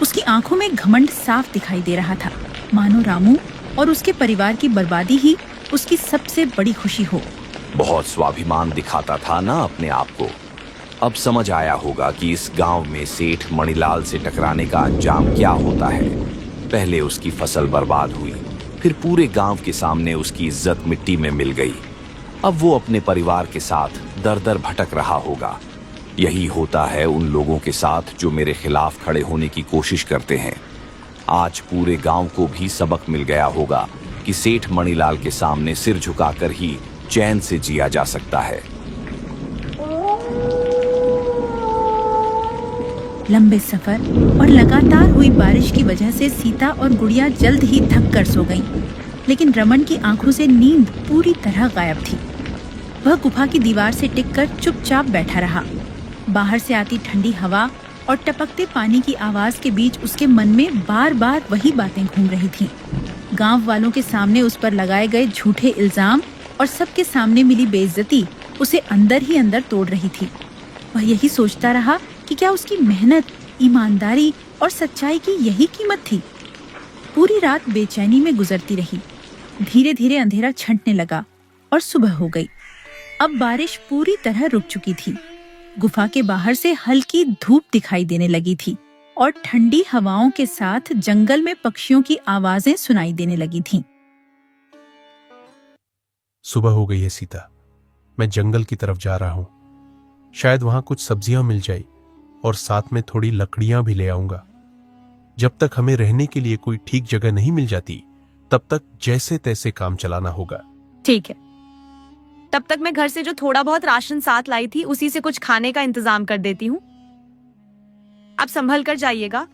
उसकी आंखों में घमंड साफ दिखाई दे रहा था, मानो रामू और उसके परिवार की बर्बादी ही उसकी सबसे बड़ी खुशी हो। बहुत स्वाभिमान दिखाता था ना अपने आप को। अब समझ आया होगा कि इस गांव में सेठ मणिलाल से टकराने का अंजाम क्या होता है। पहले उसकी फसल बर्बाद हुई, फिर पूरे गांव के सामने उसकी इज्जत मिट्टी में मिल गई। अब वो अपने परिवार के साथ दर दर भटक रहा होगा। यही होता है उन लोगों के साथ जो मेरे खिलाफ खड़े होने की कोशिश करते हैं। आज पूरे गांव को भी सबक मिल गया होगा कि सेठ मणिलाल के सामने सिर झुकाकर ही चैन से जिया जा सकता है। लंबे सफर और लगातार हुई बारिश की वजह से सीता और गुड़िया जल्द ही थक कर सो गईं। लेकिन रमन की आंखों से नींद पूरी तरह गायब थी। वह गुफा की दीवार से टिककर चुपचाप बैठा रहा। बाहर से आती ठंडी हवा और टपकते पानी की आवाज के बीच उसके मन में बार बार वही बातें घूम रही थीं। गांव वालों के सामने उस पर लगाए गए झूठे इल्जाम और सबके सामने मिली बेइज्जती उसे अंदर ही अंदर तोड़ रही थी। वह यही सोचता रहा कि क्या उसकी मेहनत, ईमानदारी और सच्चाई की यही कीमत थी। पूरी रात बेचैनी में गुजरती रही। धीरे धीरे अंधेरा छंटने लगा और सुबह हो गई। अब बारिश पूरी तरह रुक चुकी थी। गुफा के बाहर से हल्की धूप दिखाई देने लगी थी और ठंडी हवाओं के साथ जंगल में पक्षियों की आवाजें सुनाई देने लगी थीं। सुबह हो गई है सीता। मैं जंगल की तरफ जा रहा हूं। शायद वहां कुछ सब्जियां मिल जाए और साथ में थोड़ी लकड़ियां भी ले आऊंगा। जब तक हमें रहने के लिए कोई ठीक जगह नहीं मिल जाती, तब तक जैसे तैसे काम चलाना होगा। ठीक है। तब तक मैं घर से जो थोड़ा बहुत राशन साथ लाई थी उसी से कुछ खाने का इंतजाम कर देती हूँ। आप संभल कर जाइएगा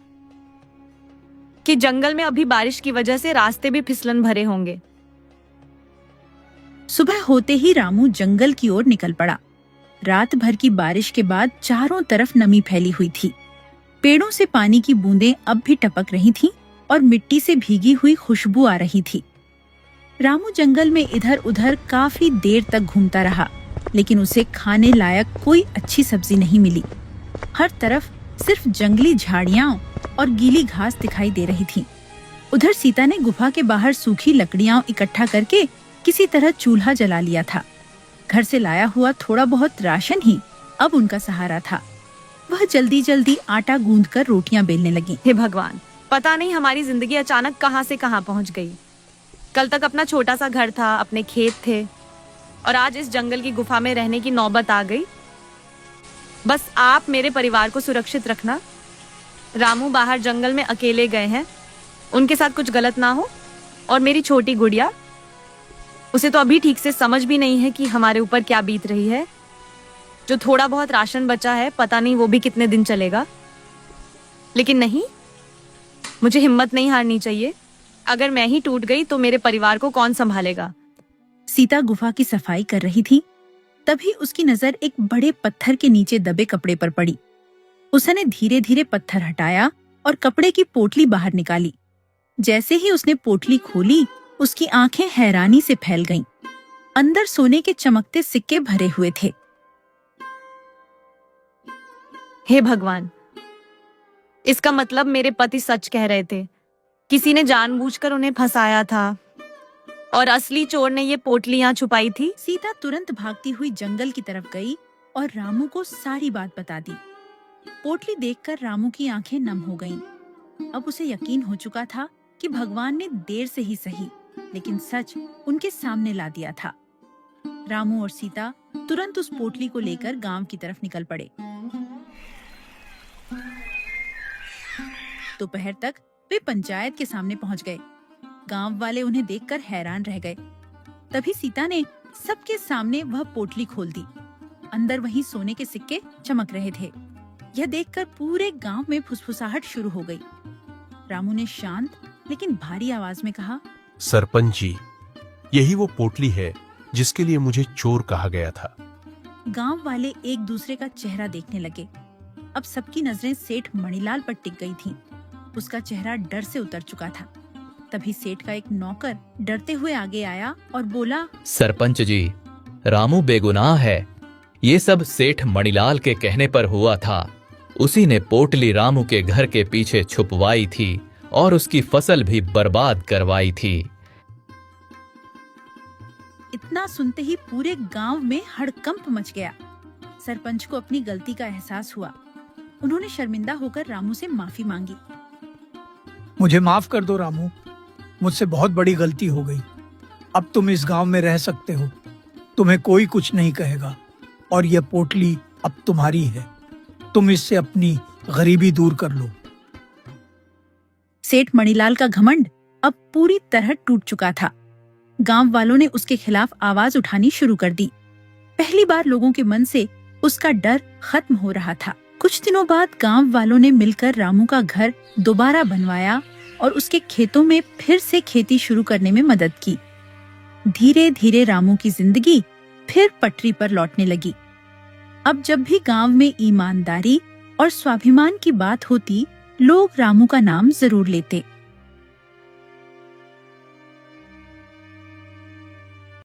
कि जंगल में अभी बारिश की वजह से रास्ते भी फिसलन भरे होंगे। सुबह होते ही रामू जंगल की ओर निकल पड़ा। रात भर की बारिश के बाद चारों तरफ नमी फैली हुई थी। पेड़ों से पानी की बूंदें अब भी टपक रही थीं और मिट्टी से भीगी हुई खुशबू आ रही थी। रामू जंगल में इधर उधर काफी देर तक घूमता रहा, लेकिन उसे खाने लायक कोई अच्छी सब्जी नहीं मिली। हर तरफ सिर्फ जंगली झाड़ियां और गीली घास दिखाई दे रही थी। उधर सीता ने गुफा के बाहर सूखी लकड़ियां इकट्ठा करके किसी तरह चूल्हा जला लिया था। घर से लाया हुआ थोड़ा बहुत राशन ही अब उनका सहारा था। वह जल्दी जल्दी आटा गूंथकर रोटियां बेलने लगी। हे भगवान, पता नहीं हमारी जिंदगी अचानक कहां से कहां पहुंच गई। कल तक अपना छोटा सा घर था, अपने खेत थे, और आज इस जंगल की गुफा में रहने की नौबत आ गई। बस आप मेरे परिवार को सुरक्षित रखना। रामू बाहर जंगल में अकेले गए हैं, उनके साथ कुछ गलत ना हो। और मेरी छोटी गुड़िया, उसे तो अभी ठीक से समझ भी नहीं है कि हमारे ऊपर क्या बीत रही है। जो थोड़ा बहुत राशन बचा है, पता नहीं वो भी कितने दिन चलेगा। लेकिन नहीं, मुझे हिम्मत नहीं हारनी चाहिए। अगर मैं ही टूट गई तो मेरे परिवार को कौन संभालेगा। सीता गुफा की सफाई कर रही थी, तभी उसकी नजर एक बड़े पत्थर के नीचे दबे कपड़े पर पड़ी। उसने धीरे धीरे पत्थर हटाया और कपड़े की पोटली बाहर निकाली। जैसे ही उसने पोटली खोली, उसकी आंखें हैरानी से फैल गईं। अंदर सोने के चमकते सिक्के भरे हुए थे। हे भगवान, इसका मतलब मेरे पति सच कह रहे थे। किसी ने जानबूझकर उन्हें फंसाया था और असली चोर ने ये पोटलियां छुपाई थी। सीता तुरंत भागती हुई जंगल की तरफ गई और रामू को सारी बात बता दी। पोटली देखकर रामू की आंखें नम हो गईं। अब उसे यकीन हो चुका था कि भगवान ने देर से ही सही, लेकिन सच उनके सामने ला दिया था। रामू और सीता तुरंत उस पोटली को लेकर गांव की तरफ निकल पड़े। दोपहर तक वे पंचायत के सामने पहुंच गए। गांव वाले उन्हें देखकर हैरान रह गए। तभी सीता ने सबके सामने वह पोटली खोल दी। अंदर वही सोने के सिक्के चमक रहे थे। यह देखकर पूरे गांव में फुसफुसाहट शुरू हो गई। रामू ने शांत लेकिन भारी आवाज में कहा, सरपंच जी, यही वो पोटली है जिसके लिए मुझे चोर कहा गया था। गांव वाले एक दूसरे का चेहरा देखने लगे। अब सबकी नजरें सेठ मणिलाल पर टिक गई थीं। उसका चेहरा डर से उतर चुका था। तभी सेठ का एक नौकर डरते हुए आगे आया और बोला, सरपंच जी, रामू बेगुनाह है। ये सब सेठ मणिलाल के कहने पर हुआ था। उसी ने पोटली रामू के घर के पीछे छुपवाई थी और उसकी फसल भी बर्बाद करवाई थी। इतना सुनते ही पूरे गांव में हड़कंप मच गया। सरपंच को अपनी गलती का एहसास हुआ। उन्होंने शर्मिंदा होकर रामू से माफी मांगी। मुझे माफ कर दो रामू, मुझसे बहुत बड़ी गलती हो गई। अब तुम इस गांव में रह सकते हो। तुम्हें कोई कुछ नहीं कहेगा और यह पोटली अब तुम्हारी है। तुम इससे अपनी गरीबी दूर कर लो। सेठ मणिलाल का घमंड अब पूरी तरह टूट चुका था। गांव वालों ने उसके खिलाफ आवाज उठानी शुरू कर दी। पहली बार लोगों के मन से उसका डर खत्म हो रहा था। कुछ दिनों बाद गांव वालों ने मिलकर रामू का घर दोबारा बनवाया और उसके खेतों में फिर से खेती शुरू करने में मदद की। धीरे धीरे रामू की जिंदगी फिर पटरी पर लौटने लगी। अब जब भी गांव में ईमानदारी और स्वाभिमान की बात होती, लोग रामू का नाम जरूर लेते।